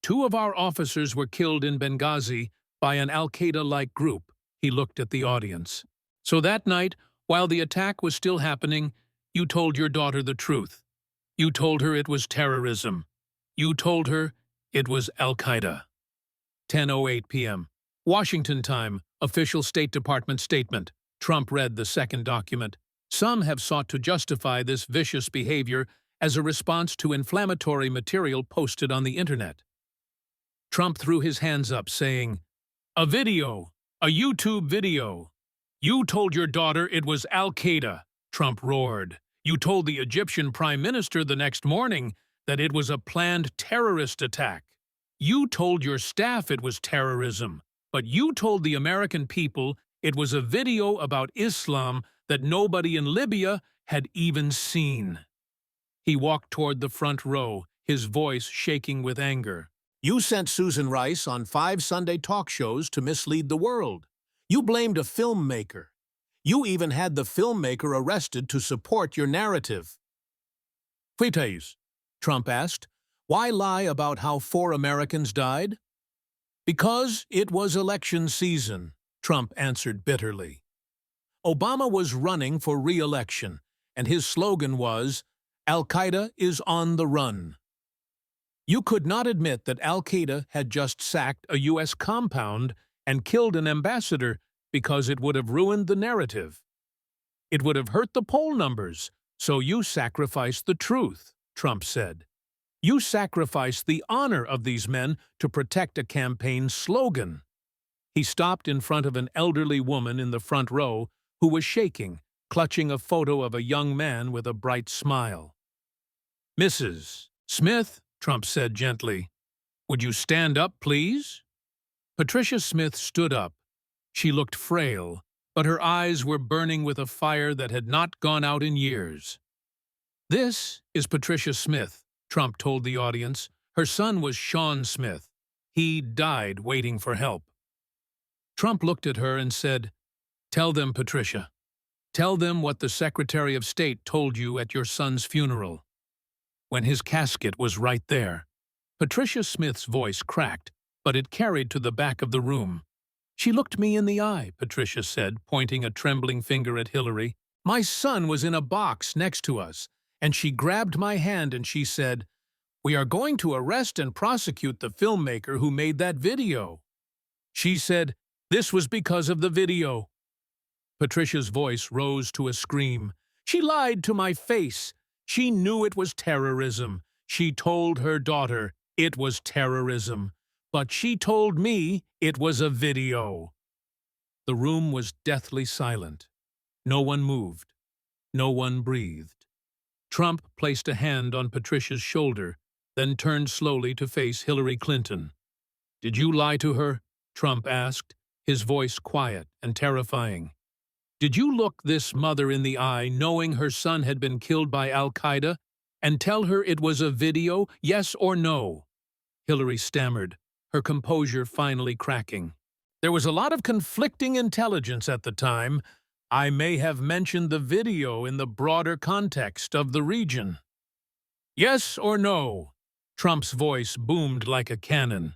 "2 of our officers were killed in Benghazi by an al-Qaeda-like group." He looked at the audience. "So that night, while the attack was still happening, you told your daughter the truth. You told her it was terrorism. You told her it was al-Qaeda." 10:08 p.m. Washington time, official State Department statement. Trump read the second document. "Some have sought to justify this vicious behavior as a response to inflammatory material posted on the internet." Trump threw his hands up, saying, "A video! A YouTube video! You told your daughter it was al-Qaeda," Trump roared. "You told the Egyptian Prime Minister the next morning that it was a planned terrorist attack. You told your staff it was terrorism, but you told the American people it was a video about Islam that nobody in Libya had even seen." He walked toward the front row, his voice shaking with anger. "You sent Susan Rice on 5 Sunday talk shows to mislead the world. You blamed a filmmaker. You even had the filmmaker arrested to support your narrative." "Please," Trump asked, "why lie about how 4 Americans died?" "Because it was election season," Trump answered bitterly. Obama was running for re-election, and his slogan was, "Al-Qaeda is on the run." You could not admit that al-Qaeda had just sacked a U.S. compound and killed an ambassador because it would have ruined the narrative. It would have hurt the poll numbers, so you sacrificed the truth, Trump said. You sacrificed the honor of these men to protect a campaign slogan. He stopped in front of an elderly woman in the front row who was shaking, clutching a photo of a young man with a bright smile. "Mrs. Smith," Trump said gently, "would you stand up, please?" Patricia Smith stood up. She looked frail, but her eyes were burning with a fire that had not gone out in years. "This is Patricia Smith," Trump told the audience. "Her son was Sean Smith. He died waiting for help." Trump looked at her and said, "Tell them, Patricia. Tell them what the Secretary of State told you at your son's funeral, when his casket was right there." Patricia Smith's voice cracked, but it carried to the back of the room. "She looked me in the eye," Patricia said, pointing a trembling finger at Hillary. My son was in a box next to us, and she grabbed my hand and she said, "We are going to arrest and prosecute the filmmaker who made that video." She said, "This was because of the video." Patricia's voice rose to a scream. "She lied to my face. She knew it was terrorism. She told her daughter it was terrorism. But she told me it was a video." The room was deathly silent. No one moved. No one breathed. Trump placed a hand on Patricia's shoulder, then turned slowly to face Hillary Clinton. "Did you lie to her?" Trump asked, his voice quiet and terrifying. "Did you look this mother in the eye knowing her son had been killed by Al-Qaeda and tell her it was a video, yes or no?" Hillary stammered, her composure finally cracking. "There was a lot of conflicting intelligence at the time. I may have mentioned the video in the broader context of the region." "Yes or no?" Trump's voice boomed like a cannon.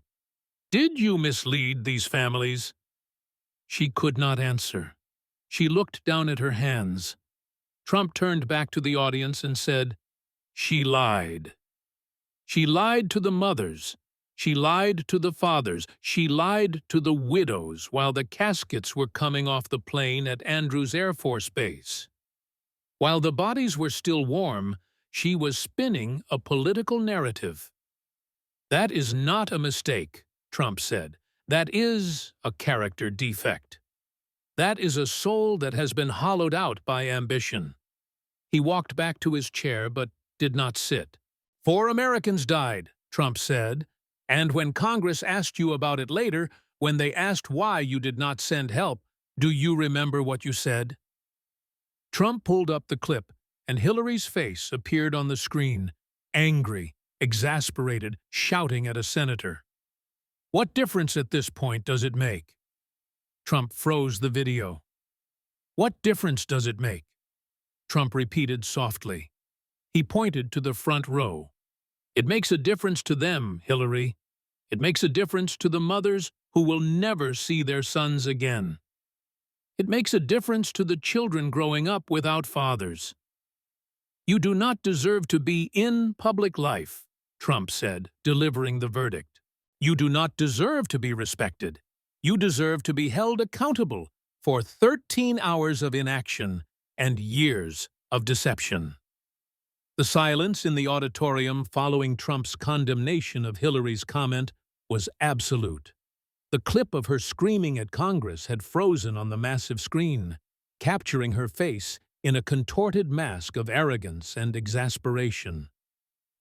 "Did you mislead these families?" She could not answer. She looked down at her hands. Trump turned back to the audience and said, "She lied. She lied to the mothers. She lied to the fathers. She lied to the widows while the caskets were coming off the plane at Andrews Air Force Base. While the bodies were still warm, she was spinning a political narrative." "That is not a mistake," Trump said. "That is a character defect. That is a soul that has been hollowed out by ambition." He walked back to his chair but did not sit. "4 Americans died," Trump said, "and when Congress asked you about it later, when they asked why you did not send help, do you remember what you said?" Trump pulled up the clip, and Hillary's face appeared on the screen, angry, exasperated, shouting at a senator. "What difference at this point does it make?" Trump froze the video. "What difference does it make?" Trump repeated softly. He pointed to the front row. "It makes a difference to them, Hillary. It makes a difference to the mothers who will never see their sons again. It makes a difference to the children growing up without fathers. You do not deserve to be in public life," Trump said, delivering the verdict. "You do not deserve to be respected. You deserve to be held accountable for 13 hours of inaction and years of deception." The silence in the auditorium following Trump's condemnation of Hillary's comment was absolute. The clip of her screaming at Congress had frozen on the massive screen, capturing her face in a contorted mask of arrogance and exasperation.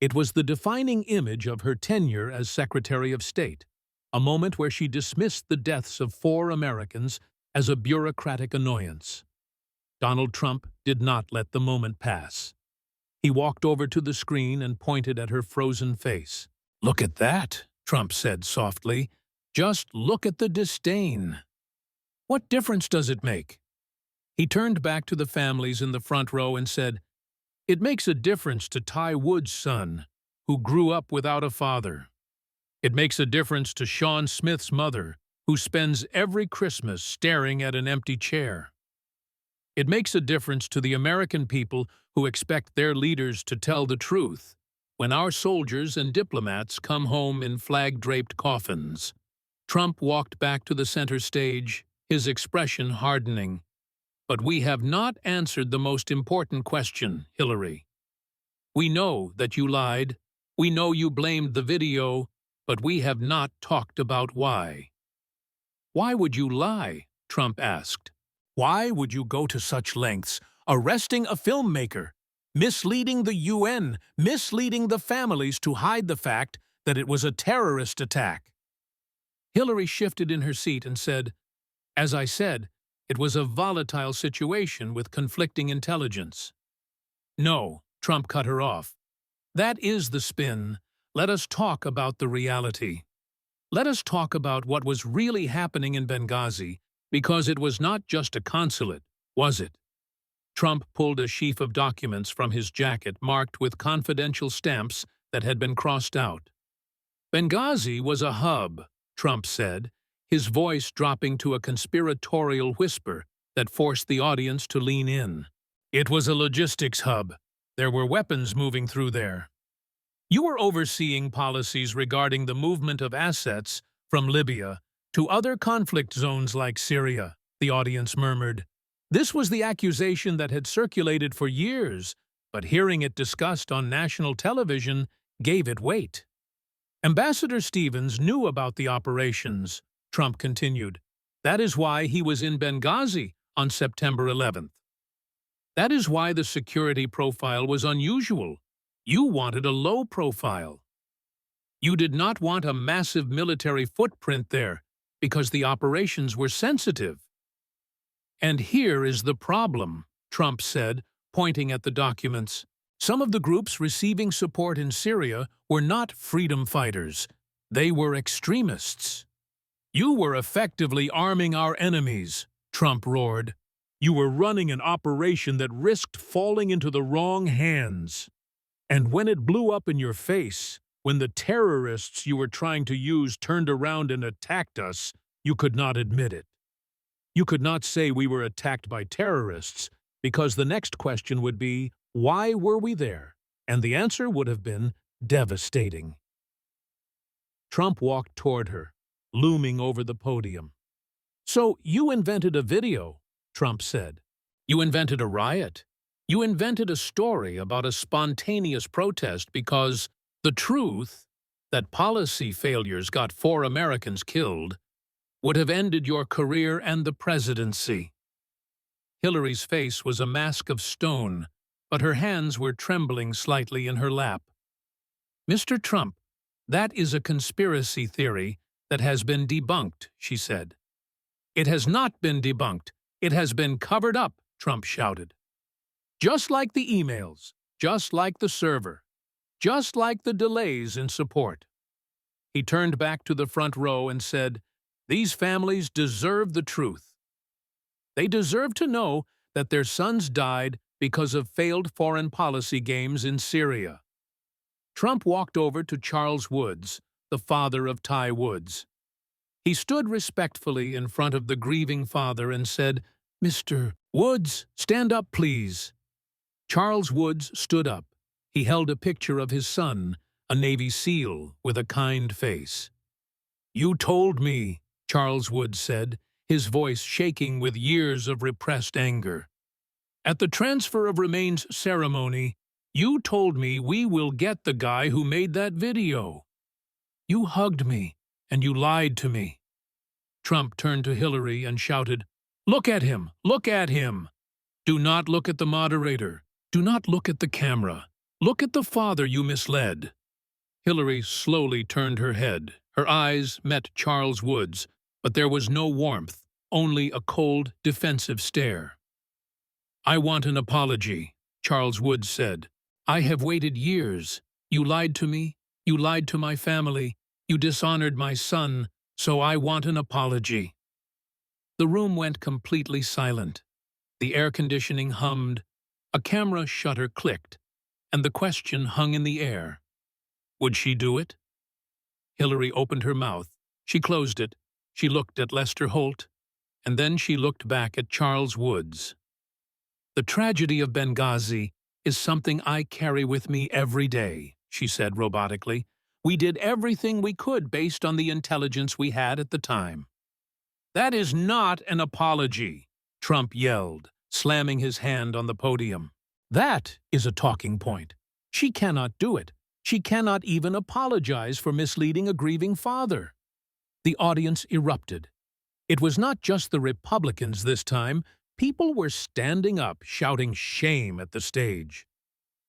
It was the defining image of her tenure as Secretary of State, a moment where she dismissed the deaths of 4 Americans as a bureaucratic annoyance. Donald Trump did not let the moment pass. He walked over to the screen and pointed at her frozen face. "Look at that," Trump said softly. "Just look at the disdain. What difference does it make?" He turned back to the families in the front row and said, "It makes a difference to Ty Wood's son, who grew up without a father. It makes a difference to Sean Smith's mother, who spends every Christmas staring at an empty chair. It makes a difference to the American people who expect their leaders to tell the truth when our soldiers and diplomats come home in flag-draped coffins." Trump walked back to the center stage, his expression hardening. "But we have not answered the most important question, Hillary. We know that you lied. We know you blamed the video, but we have not talked about why." "Why would you lie?" Trump asked. "Why would you go to such lengths, arresting a filmmaker, misleading the UN, misleading the families to hide the fact that it was a terrorist attack?" Hillary shifted in her seat and said, "As I said, it was a volatile situation with conflicting intelligence." "No," Trump cut her off. "That is the spin. Let us talk about the reality. Let us talk about what was really happening in Benghazi, because it was not just a consulate, was it?" Trump pulled a sheaf of documents from his jacket marked with confidential stamps that had been crossed out. "Benghazi was a hub," Trump said, his voice dropping to a conspiratorial whisper that forced the audience to lean in. It was a logistics hub. There were weapons moving through there. You were overseeing policies regarding the movement of assets from Libya to other conflict zones like Syria, the audience murmured. This was the accusation that had circulated for years, but hearing it discussed on national television gave it weight. Ambassador Stevens knew about the operations, Trump continued. That is why he was in Benghazi on September 11th. That is why the security profile was unusual. You wanted a low profile. You did not want a massive military footprint there because the operations were sensitive. And here is the problem, Trump said, pointing at the documents. Some of the groups receiving support in Syria were not freedom fighters. They were extremists. You were effectively arming our enemies, Trump roared. You were running an operation that risked falling into the wrong hands. And when it blew up in your face, when the terrorists you were trying to use turned around and attacked us, you could not admit it. You could not say we were attacked by terrorists, because the next question would be, why were we there? And the answer would have been devastating. Trump walked toward her, looming over the podium. So you invented a video, Trump said. You invented a riot. You invented a story about a spontaneous protest because the truth, that policy failures got 4 Americans killed, would have ended your career and the presidency. Hillary's face was a mask of stone, but her hands were trembling slightly in her lap. Mr. Trump, that is a conspiracy theory that has been debunked, she said. It has not been debunked. It has been covered up, Trump shouted. Just like the emails, just like the server, just like the delays in support. He turned back to the front row and said, these families deserve the truth. They deserve to know that their sons died because of failed foreign policy games in Syria. Trump walked over to Charles Woods, the father of Ty Woods. He stood respectfully in front of the grieving father and said, Mr. Woods, stand up, please. Charles Woods stood up. He held a picture of his son, a Navy SEAL with a kind face. You told me, Charles Woods said, his voice shaking with years of repressed anger. At the transfer of remains ceremony, you told me we will get the guy who made that video. You hugged me, and you lied to me. Trump turned to Hillary and shouted, Look at him! Look at him! Do not look at the moderator. Do not look at the camera. Look at the father you misled. Hillary slowly turned her head. Her eyes met Charles Woods, but there was no warmth, only a cold, defensive stare. I want an apology, Charles Woods said. I have waited years. You lied to me. You lied to my family. You dishonored my son, so I want an apology. The room went completely silent. The air conditioning hummed. A camera shutter clicked, and the question hung in the air. Would she do it? Hillary opened her mouth. She closed it. She looked at Lester Holt, and then she looked back at Charles Woods. The tragedy of Benghazi is something I carry with me every day, she said robotically. We did everything we could based on the intelligence we had at the time. That is not an apology, Trump yelled, slamming his hand on the podium. That is a talking point. She cannot do it. She cannot even apologize for misleading a grieving father. The audience erupted. It was not just the Republicans this time. People were standing up, shouting shame at the stage.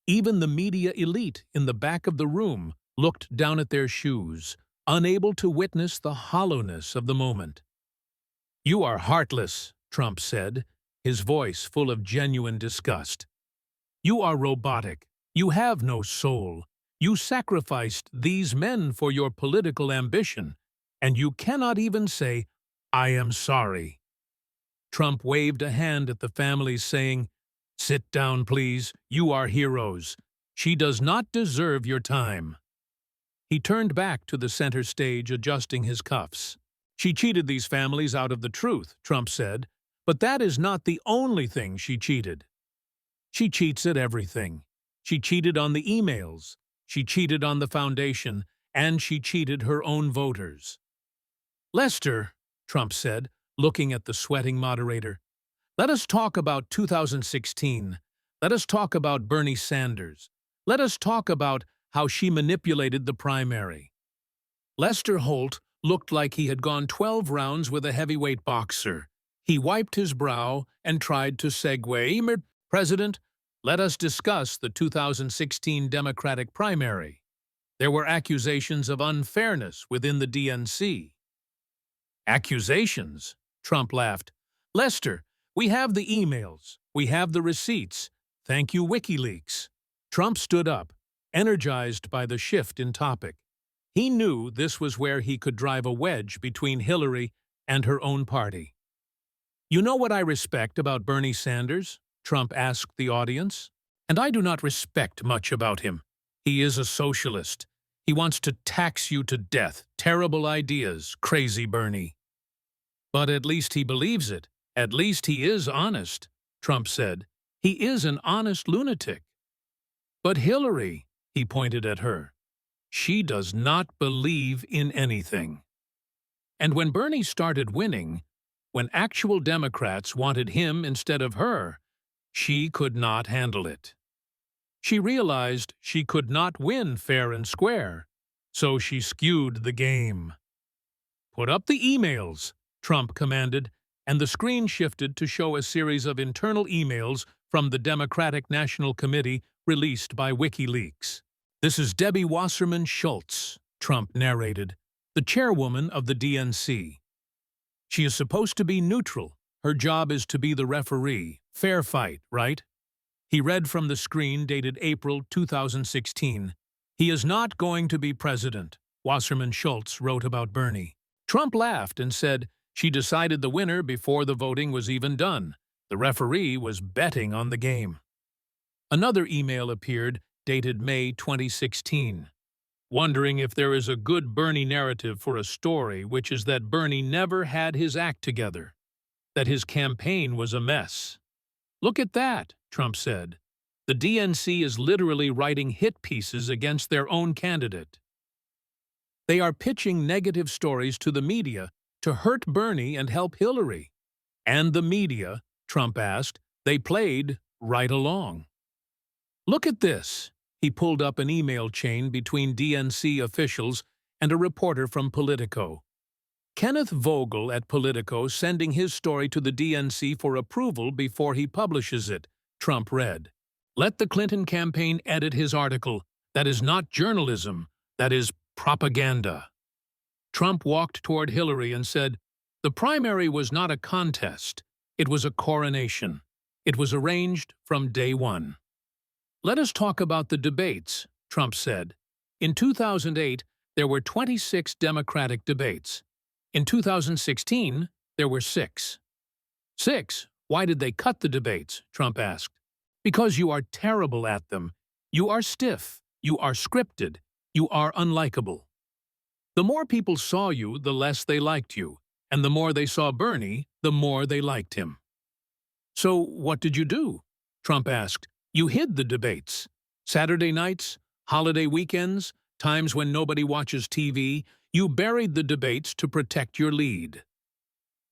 Even the media elite in the back of the room looked down at their shoes, unable to witness the hollowness of the moment. You are heartless, Trump said, his voice full of genuine disgust. You are robotic. You have no soul. You sacrificed these men for your political ambition, and you cannot even say, I am sorry. Trump waved a hand at the families, saying, Sit down, please. You are heroes. She does not deserve your time. He turned back to the center stage, adjusting his cuffs. She cheated these families out of the truth, Trump said, but that is not the only thing she cheated. She cheats at everything. She cheated on the emails. She cheated on the foundation. And she cheated her own voters. Lester, Trump said, looking at the sweating moderator, let us talk about 2016. Let us talk about Bernie Sanders. Let us talk about how she manipulated the primary. Lester Holt looked like he had gone 12 rounds with a heavyweight boxer. He wiped his brow and tried to segue. President, let us discuss the 2016 Democratic primary. There were accusations of unfairness within the DNC. Accusations? Trump laughed. Lester, we have the emails. We have the receipts. Thank you, WikiLeaks. Trump stood up, energized by the shift in topic. He knew this was where he could drive a wedge between Hillary and her own party. You know what I respect about Bernie Sanders? Trump asked the audience. And I do not respect much about him. He is a socialist. He wants to tax you to death. Terrible ideas, crazy Bernie. But at least he believes it. At least he is honest, Trump said. He is an honest lunatic. But Hillary, he pointed at her, she does not believe in anything. And when Bernie started winning, when actual Democrats wanted him instead of her, she could not handle it. She realized she could not win fair and square, so she skewed the game. Put up the emails, Trump commanded, and the screen shifted to show a series of internal emails from the Democratic National Committee released by WikiLeaks. This is Debbie Wasserman Schultz, Trump narrated, the chairwoman of the DNC. She is supposed to be neutral. Her job is to be the referee. Fair fight, right? He read from the screen dated April 2016. He is not going to be president, Wasserman Schultz wrote about Bernie. Trump laughed and said she decided the winner before the voting was even done. The referee was betting on the game. Another email appeared, dated May 2016. Wondering if there is a good Bernie narrative for a story, which is that Bernie never had his act together, that his campaign was a mess. Look at that, Trump said. The DNC is literally writing hit pieces against their own candidate. They are pitching negative stories to the media to hurt Bernie and help Hillary. And the media, Trump asked, they played right along. Look at this. He pulled up an email chain between DNC officials and a reporter from Politico. Kenneth Vogel at Politico sending his story to the DNC for approval before he publishes it, Trump read. Let the Clinton campaign edit his article. That is not journalism. That is propaganda. Trump walked toward Hillary and said, the primary was not a contest. It was a coronation. It was arranged from day one. Let us talk about the debates, Trump said. In 2008, there were 26 Democratic debates. In 2016, there were 6. 6? Why did they cut the debates? Trump asked. Because you are terrible at them. You are stiff. You are scripted. You are unlikable. The more people saw you, the less they liked you. And the more they saw Bernie, the more they liked him. So what did you do? Trump asked. You hid the debates. Saturday nights, holiday weekends, times when nobody watches TV, you buried the debates to protect your lead.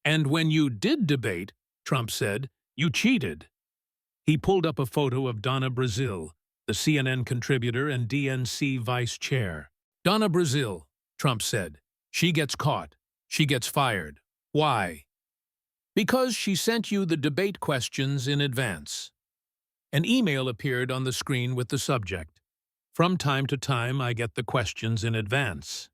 And when you did debate, Trump said, you cheated. He pulled up a photo of Donna Brazile, the CNN contributor and DNC vice chair. Donna Brazile, Trump said. She gets caught. She gets fired. Why? Because she sent you the debate questions in advance. An email appeared on the screen with the subject. From time to time, I get the questions in advance.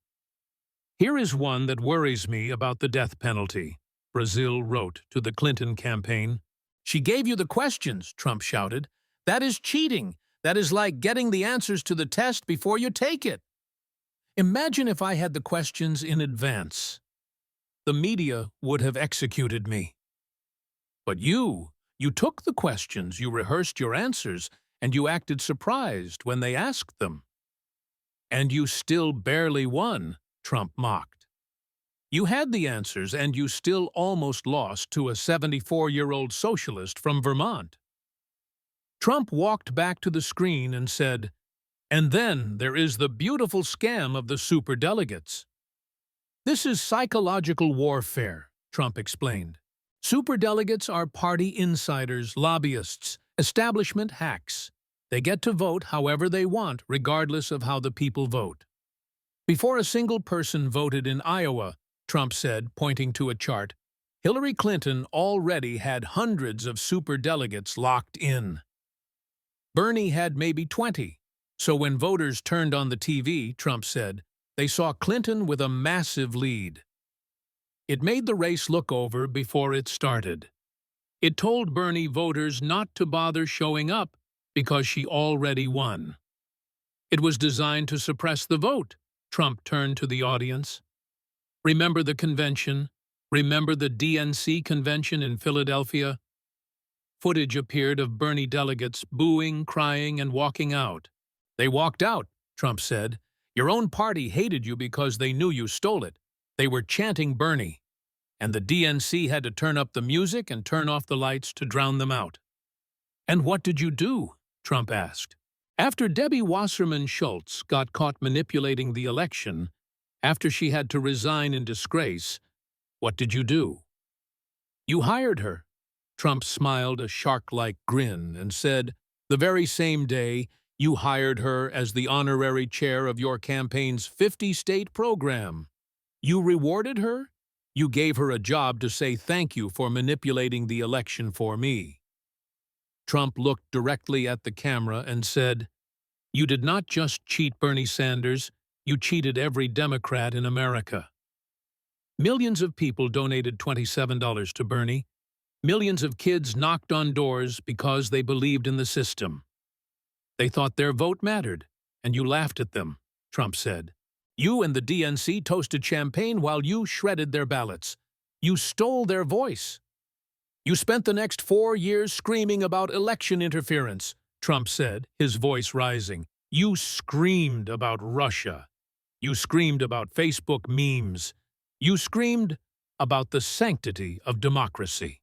Here is one that worries me about the death penalty, Brazile wrote to the Clinton campaign. She gave you the questions, Trump shouted. That is cheating. That is like getting the answers to the test before you take it. Imagine if I had the questions in advance. The media would have executed me. But you took the questions, you rehearsed your answers, and you acted surprised when they asked them. And you still barely won, Trump mocked. You had the answers, and you still almost lost to a 74-year-old socialist from Vermont. Trump walked back to the screen and said, "And then there is the beautiful scam of the superdelegates." "This is psychological warfare," Trump explained. "Superdelegates are party insiders, lobbyists, establishment hacks. They get to vote however they want, regardless of how the people vote." Before a single person voted in Iowa, Trump said, pointing to a chart, Hillary Clinton already had hundreds of superdelegates locked in. Bernie had maybe 20. So when voters turned on the TV, Trump said, they saw Clinton with a massive lead. It made the race look over before it started. It told Bernie voters not to bother showing up because she already won. It was designed to suppress the vote. Trump turned to the audience. "Remember the convention? Remember the DNC convention in Philadelphia?" Footage appeared of Bernie delegates booing, crying, and walking out. "They walked out," Trump said. "Your own party hated you because they knew you stole it. They were chanting Bernie. And the DNC had to turn up the music and turn off the lights to drown them out." "And what did you do?" Trump asked. "After Debbie Wasserman Schultz got caught manipulating the election, after she had to resign in disgrace, what did you do?" "You hired her." Trump smiled a shark-like grin and said, "The very same day, you hired her as the honorary chair of your campaign's 50-state program. You rewarded her? You gave her a job to say thank you for manipulating the election for me." Trump looked directly at the camera and said, "You did not just cheat Bernie Sanders, you cheated every Democrat in America." Millions of people donated $27 to Bernie. Millions of kids knocked on doors because they believed in the system. They thought their vote mattered, and you laughed at them, Trump said. You and the DNC toasted champagne while you shredded their ballots. You stole their voice. You spent the next 4 years screaming about election interference, Trump said, his voice rising. You screamed about Russia. You screamed about Facebook memes. You screamed about the sanctity of democracy.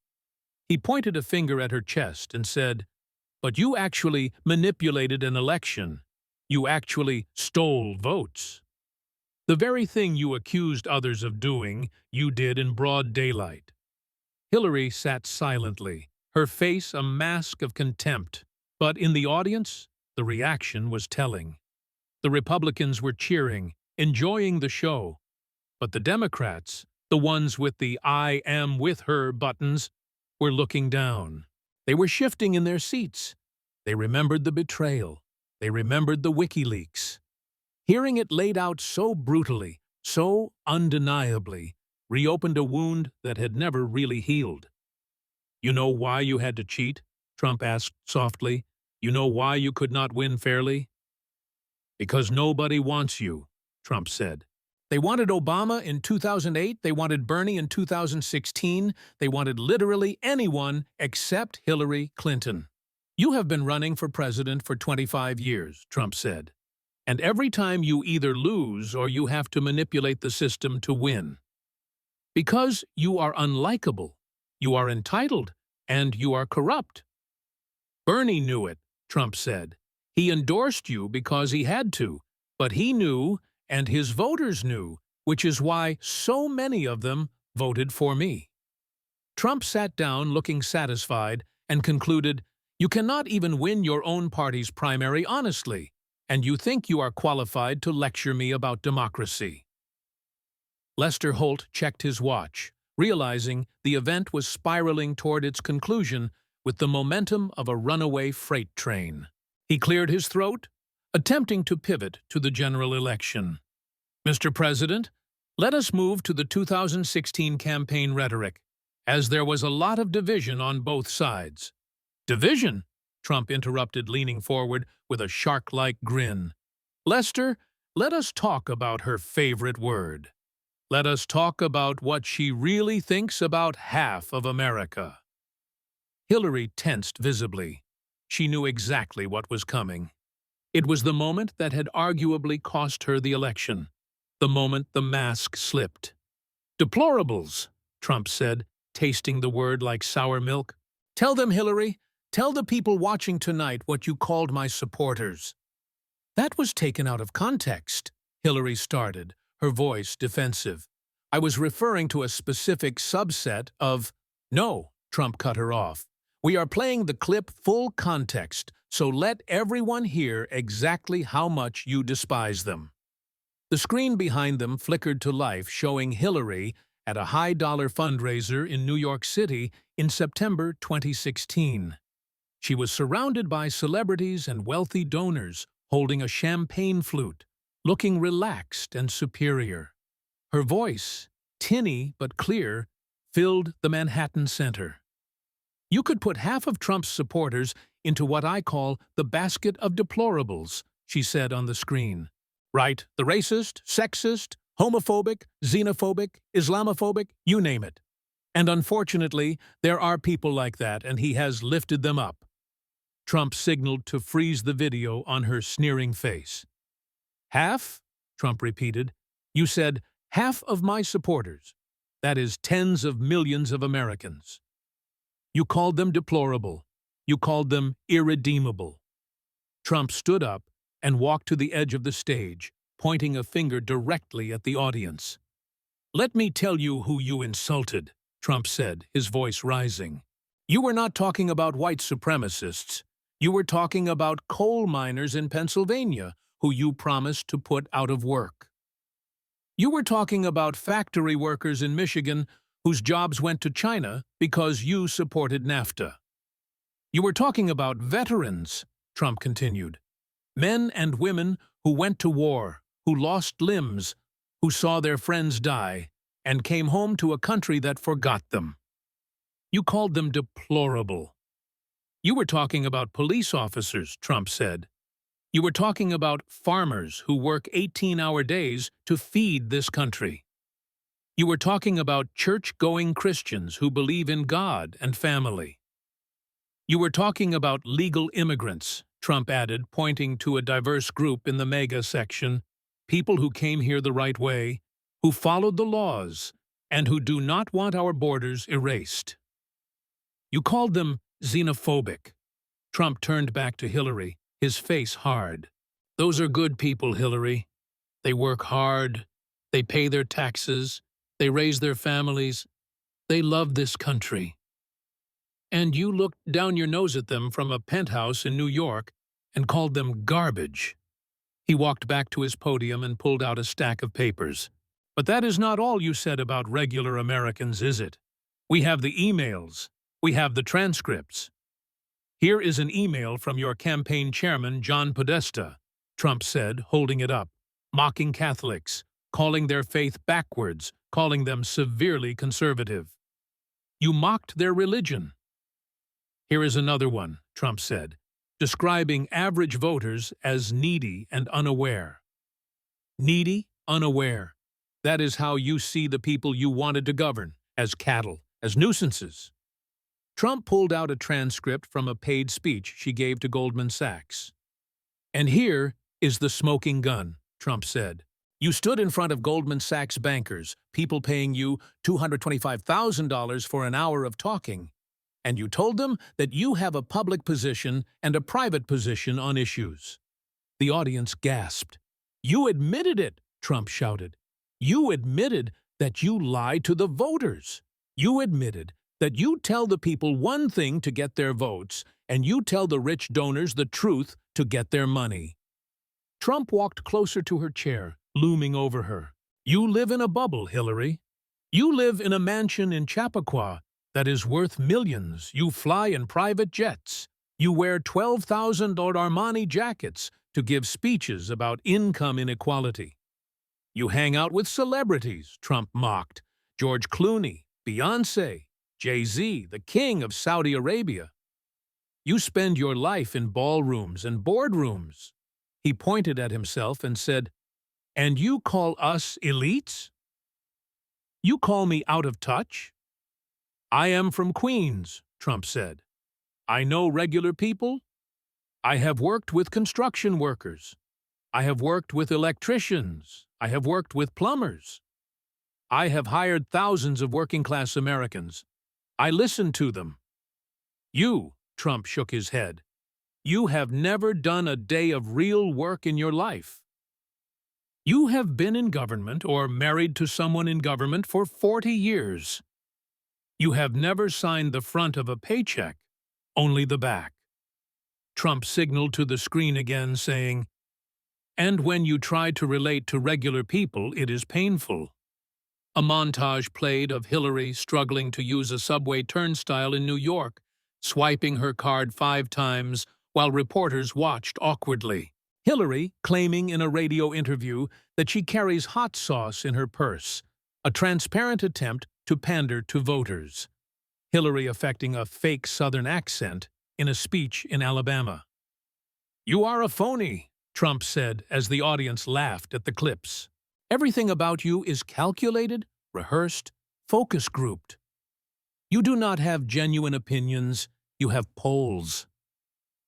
He pointed a finger at her chest and said, "But you actually manipulated an election. You actually stole votes. The very thing you accused others of doing, you did in broad daylight." Hillary sat silently, her face a mask of contempt. But in the audience, the reaction was telling. The Republicans were cheering, enjoying the show. But the Democrats, the ones with the "I am with her" buttons, were looking down. They were shifting in their seats. They remembered the betrayal. They remembered the WikiLeaks. Hearing it laid out so brutally, so undeniably, reopened a wound that had never really healed. "You know why you had to cheat?" Trump asked softly. "You know why you could not win fairly?" "Because nobody wants you," Trump said. They wanted Obama in 2008, they wanted Bernie in 2016, they wanted literally anyone except Hillary Clinton. "You have been running for president for 25 years, Trump said. And every time you either lose or you have to manipulate the system to win. Because you are unlikable, you are entitled, and you are corrupt." "Bernie knew it," Trump said. "He endorsed you because he had to, but he knew, and his voters knew, which is why so many of them voted for me." Trump sat down looking satisfied and concluded, "You cannot even win your own party's primary honestly, and you think you are qualified to lecture me about democracy." Lester Holt checked his watch, realizing the event was spiraling toward its conclusion with the momentum of a runaway freight train. He cleared his throat, attempting to pivot to the general election. "Mr. President, let us move to the 2016 campaign rhetoric, as there was a lot of division on both sides." "Division?" Trump interrupted, leaning forward with a shark-like grin. "Lester, let us talk about her favorite word. Let us talk about what she really thinks about half of America." Hillary tensed visibly. She knew exactly what was coming. It was the moment that had arguably cost her the election. The moment the mask slipped. "Deplorables," Trump said, tasting the word like sour milk. "Tell them, Hillary. Tell the people watching tonight what you called my supporters." "That was taken out of context," Hillary started, her voice defensive. "I was referring to a specific subset of—" "No," Trump cut her off. "We are playing the clip full context, so let everyone hear exactly how much you despise them." The screen behind them flickered to life, showing Hillary at a high-dollar fundraiser in New York City in September 2016. She was surrounded by celebrities and wealthy donors, holding a champagne flute, looking relaxed and superior. Her voice, tinny but clear, filled the Manhattan Center. "You could put half of Trump's supporters into what I call the basket of deplorables," she said on the screen. "Right, the racist, sexist, homophobic, xenophobic, Islamophobic, you name it. And unfortunately, there are people like that, and he has lifted them up." Trump signaled to freeze the video on her sneering face. "Half?" Trump repeated. "You said, half of my supporters. That is tens of millions of Americans. You called them deplorable. You called them irredeemable." Trump stood up and walked to the edge of the stage, pointing a finger directly at the audience. "Let me tell you who you insulted," Trump said, his voice rising. "You were not talking about white supremacists. You were talking about coal miners in Pennsylvania who you promised to put out of work. You were talking about factory workers in Michigan whose jobs went to China because you supported NAFTA. You were talking about veterans," Trump continued. "Men and women who went to war, who lost limbs, who saw their friends die, and came home to a country that forgot them. You called them deplorable. You were talking about police officers," Trump said. "You were talking about farmers who work 18-hour days to feed this country. You were talking about church-going Christians who believe in God and family. You were talking about legal immigrants," Trump added, pointing to a diverse group in the MAGA section, "people who came here the right way, who followed the laws, and who do not want our borders erased. You called them xenophobic." Trump turned back to Hillary, his face hard. "Those are good people, Hillary. They work hard. They pay their taxes. They raise their families. They love this country. And you looked down your nose at them from a penthouse in New York and called them garbage." He walked back to his podium and pulled out a stack of papers. "But that is not all you said about regular Americans, is it? We have the emails. We have the transcripts. Here is an email from your campaign chairman, John Podesta," Trump said, holding it up, "mocking Catholics, calling their faith backwards, calling them severely conservative. You mocked their religion." "Here is another one," Trump said, describing average voters as needy and unaware. "Needy, unaware. That is how you see the people you wanted to govern, as cattle, as nuisances." Trump pulled out a transcript from a paid speech she gave to Goldman Sachs. "And here is the smoking gun," Trump said. "You stood in front of Goldman Sachs bankers, people paying you $225,000 for an hour of talking, and you told them that you have a public position and a private position on issues." The audience gasped. "You admitted it," Trump shouted. "You admitted that you lied to the voters. You admitted that you tell the people one thing to get their votes, and you tell the rich donors the truth to get their money." Trump walked closer to her chair, looming over her. "You live in a bubble, Hillary. You live in a mansion in Chappaqua that is worth millions. You fly in private jets. You wear $12,000 Armani jackets to give speeches about income inequality. You hang out with celebrities," Trump mocked. "George Clooney, Beyoncé, Jay-Z, the king of Saudi Arabia. You spend your life in ballrooms and boardrooms." He pointed at himself and said, "And you call us elites? You call me out of touch?" "I am from Queens," Trump said. "I know regular people. I have worked with construction workers. I have worked with electricians. I have worked with plumbers. I have hired thousands of working-class Americans. I listen to them. You, Trump shook his head. You have never done a day of real work in your life. You have been in government or married to someone in government for 40 years. You have never signed the front of a paycheck, only the back. Trump signaled to the screen again, saying, "And when you try to relate to regular people, it is painful." A montage played of Hillary struggling to use a subway turnstile in New York, swiping her card 5 times while reporters watched awkwardly. Hillary claiming in a radio interview that she carries hot sauce in her purse, a transparent attempt to pander to voters. Hillary affecting a fake Southern accent in a speech in Alabama. "You are a phony," Trump said as the audience laughed at the clips. "Everything about you is calculated, rehearsed, focus grouped. You do not have genuine opinions, you have polls.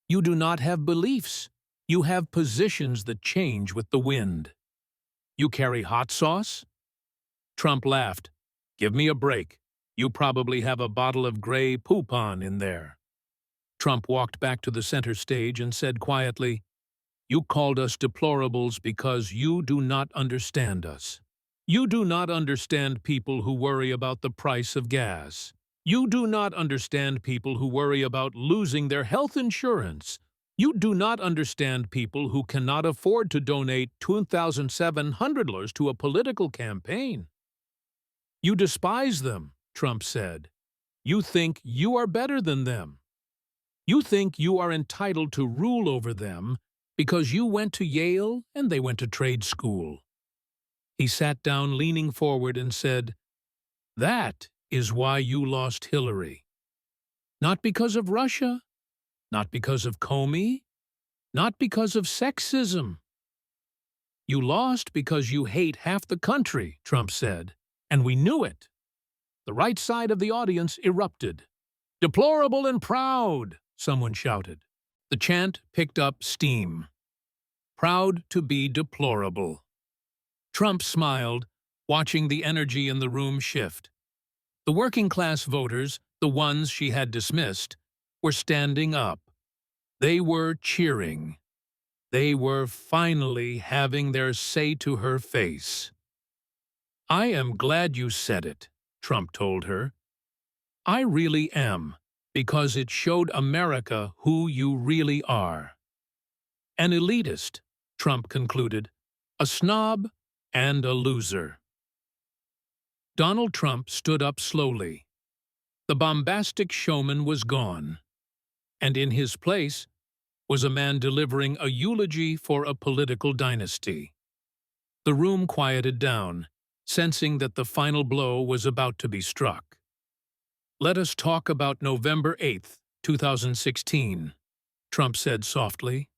You do not have beliefs, you have positions that change with the wind. You carry hot sauce?" Trump laughed. "Give me a break. You probably have a bottle of gray poupon in there." Trump walked back to the center stage and said quietly, "You called us deplorables because you do not understand us. You do not understand people who worry about the price of gas. You do not understand people who worry about losing their health insurance. You do not understand people who cannot afford to donate $2,700 to a political campaign. You despise them," Trump said. "You think you are better than them. You think you are entitled to rule over them because you went to Yale and they went to trade school." He sat down leaning forward and said, "That is why you lost Hillary. Not because of Russia, not because of Comey, not because of sexism. You lost because you hate half the country," Trump said, "and we knew it." The right side of the audience erupted. "Deplorable and proud," someone shouted. The chant picked up steam. Proud to be deplorable. Trump smiled, watching the energy in the room shift. The working-class voters, the ones she had dismissed, were standing up. They were cheering. They were finally having their say to her face. "I am glad you said it," Trump told her. "I really am, because it showed America who you really are. An elitist," Trump concluded, "a snob and a loser." Donald Trump stood up slowly. The bombastic showman was gone, and in his place was a man delivering a eulogy for a political dynasty. The room quieted down, sensing that the final blow was about to be struck. "Let us talk about November 8th, 2016, Trump said softly.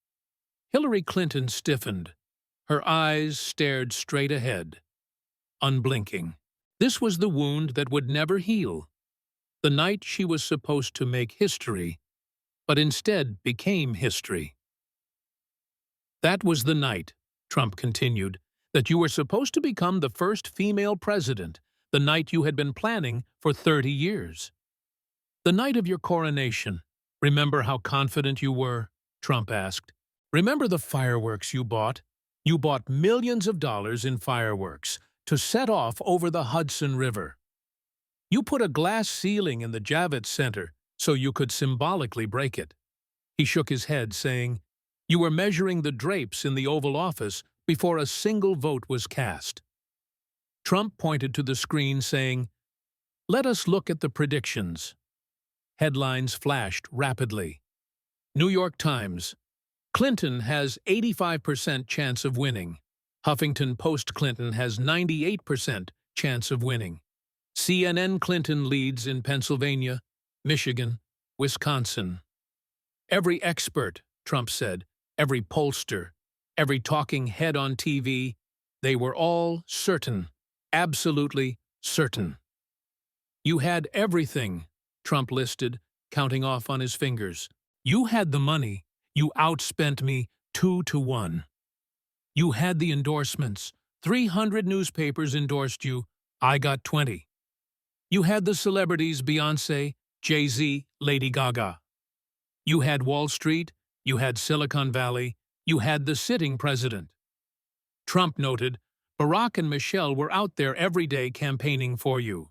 Hillary Clinton stiffened. Her eyes stared straight ahead, unblinking. This was the wound that would never heal. The night she was supposed to make history, but instead became history. "That was the night," Trump continued, "that you were supposed to become the first female president, the night you had been planning for 30 years. The night of your coronation. Remember how confident you were?" Trump asked. "Remember the fireworks you bought? You bought millions of dollars in fireworks to set off over the Hudson River. You put a glass ceiling in the Javits Center so you could symbolically break it." He shook his head, saying, "You were measuring the drapes in the Oval Office before a single vote was cast." Trump pointed to the screen, saying, "Let us look at the predictions." Headlines flashed rapidly. New York Times: Clinton has 85% chance of winning. Huffington Post: Clinton has 98% chance of winning. CNN: Clinton leads in Pennsylvania, Michigan, Wisconsin. Every expert, Trump said, every pollster, every talking head on TV, they were all certain, absolutely certain. "You had everything," Trump listed, counting off on his fingers. "You had the money. You outspent me 2-1. You had the endorsements. 300 newspapers endorsed you. I got 20. You had the celebrities: Beyoncé, Jay-Z, Lady Gaga. You had Wall Street, you had Silicon Valley, you had the sitting president. Trump noted, Barack and Michelle were out there every day campaigning for you.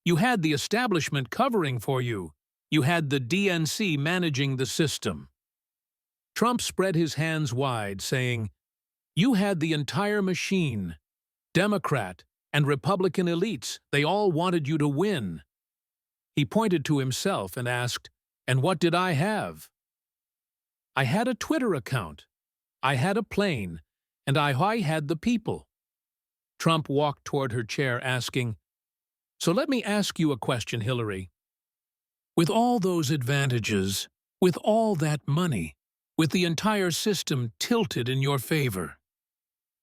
You had the establishment covering for you. You had the DNC managing the system. Trump spread his hands wide, saying, You had the entire machine. Democrat and Republican elites, they all wanted you to win. He pointed to himself and asked, And what did I have? I had a Twitter account. I had a plane. And I had the people. Trump walked toward her chair, asking, So let me ask you a question, Hillary. With all those advantages, with all that money, with the entire system tilted in your favor.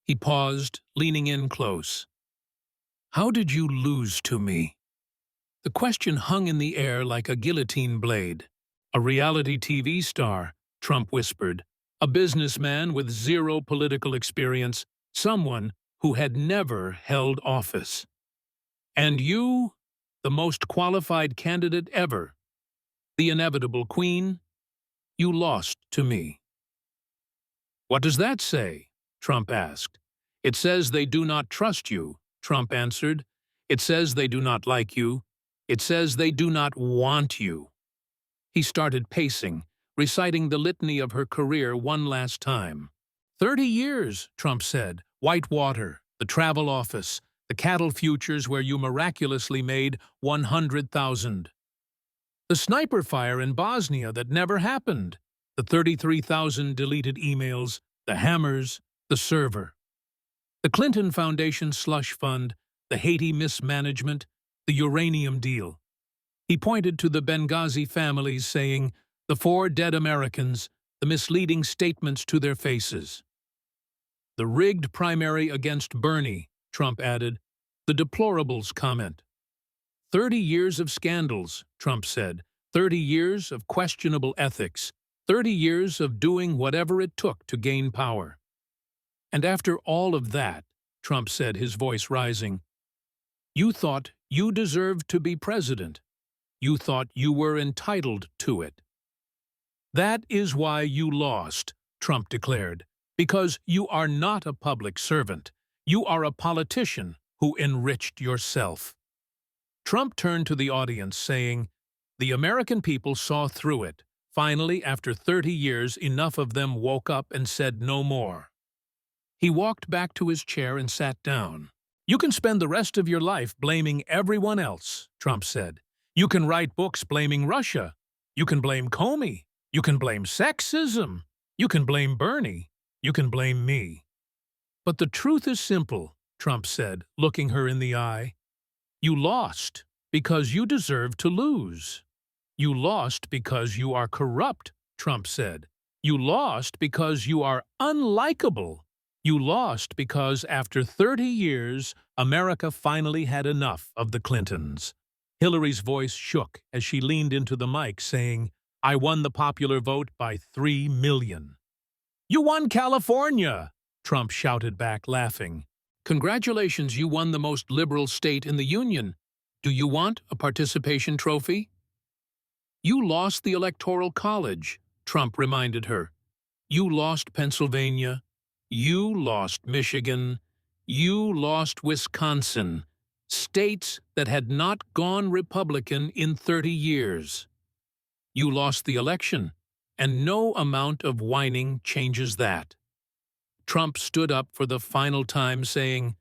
He paused, leaning in close. How did you lose to me? The question hung in the air like a guillotine blade. A reality TV star, Trump whispered. A businessman with zero political experience, someone who had never held office. And you, the most qualified candidate ever, the inevitable queen, you lost to me. What does that say? Trump asked. It says they do not trust you, Trump answered. It says they do not like you. It says they do not want you. He started pacing, reciting the litany of her career one last time. 30 years, Trump said. Whitewater, the travel office, the cattle futures where you miraculously made 100,000. The sniper fire in Bosnia that never happened. The 33,000 deleted emails, the hammers, the server. The Clinton Foundation slush fund, the Haiti mismanagement, the uranium deal. He pointed to the Benghazi families, saying, the 4 dead Americans, the misleading statements to their faces. The rigged primary against Bernie, Trump added, the deplorables comment. 30 years of scandals, Trump said, 30 years of questionable ethics, 30 years of doing whatever it took to gain power. And after all of that, Trump said, his voice rising, you thought you deserved to be president. You thought you were entitled to it. That is why you lost, Trump declared, because you are not a public servant. You are a politician who enriched yourself. Trump turned to the audience, saying, the American people saw through it. Finally, after 30 years, enough of them woke up and said no more. He walked back to his chair and sat down. You can spend the rest of your life blaming everyone else, Trump said. You can write books blaming Russia. You can blame Comey. You can blame sexism. You can blame Bernie. You can blame me. But the truth is simple, Trump said, looking her in the eye. You lost because you deserve to lose. You lost because you are corrupt, Trump said. You lost because you are unlikable. You lost because after 30 years, America finally had enough of the Clintons. Hillary's voice shook as she leaned into the mic, saying, I won the popular vote by 3 million. You won California, Trump shouted back, laughing. Congratulations, you won the most liberal state in the Union. Do you want a participation trophy? You lost the Electoral College, Trump reminded her. You lost Pennsylvania. You lost Michigan. You lost Wisconsin. States that had not gone Republican in 30 years. You lost the election, and no amount of whining changes that. Trump stood up for the final time, saying,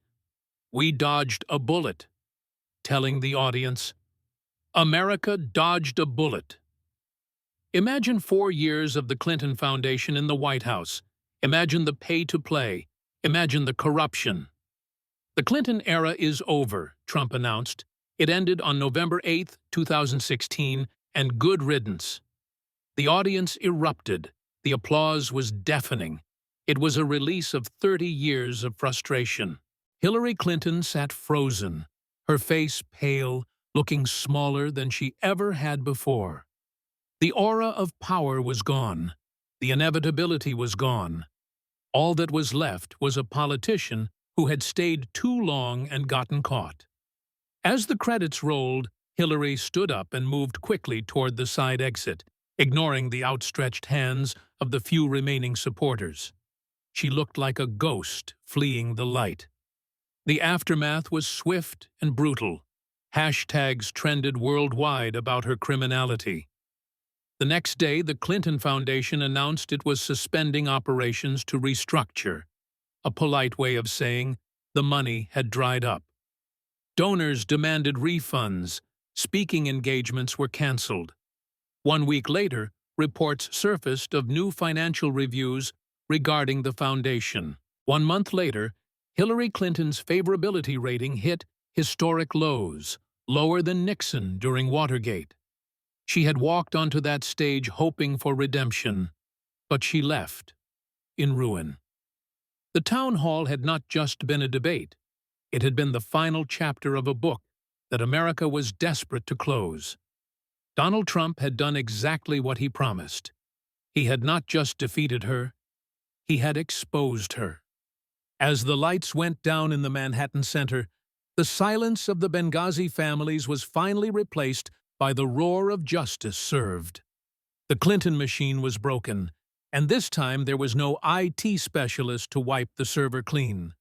We dodged a bullet, telling the audience, America dodged a bullet. Imagine 4 years of the Clinton Foundation in the White House. Imagine the pay-to-play. Imagine the corruption. The Clinton era is over, Trump announced. It ended on November 8, 2016, and good riddance. The audience erupted. The applause was deafening. It was a release of 30 years of frustration. Hillary Clinton sat frozen, her face pale, looking smaller than she ever had before. The aura of power was gone. The inevitability was gone. All that was left was a politician who had stayed too long and gotten caught. As the credits rolled, Hillary stood up and moved quickly toward the side exit. ignoring the outstretched hands of the few remaining supporters. She looked like a ghost fleeing the light. The aftermath was swift and brutal. Hashtags trended worldwide about her criminality. The next day, the Clinton Foundation announced it was suspending operations to restructure, a polite way of saying the money had dried up. Donors demanded refunds. Speaking engagements were canceled. 1 week later, reports surfaced of new financial reviews regarding the foundation. 1 month later, Hillary Clinton's favorability rating hit historic lows, lower than Nixon during Watergate. She had walked onto that stage hoping for redemption, but she left, in ruin. The town hall had not just been a debate. It had been the final chapter of a book that America was desperate to close. Donald Trump had done exactly what he promised. He had not just defeated her, he had exposed her. As the lights went down in the Manhattan Center, the silence of the Benghazi families was finally replaced by the roar of justice served. The Clinton machine was broken, and this time there was no IT specialist to wipe the server clean.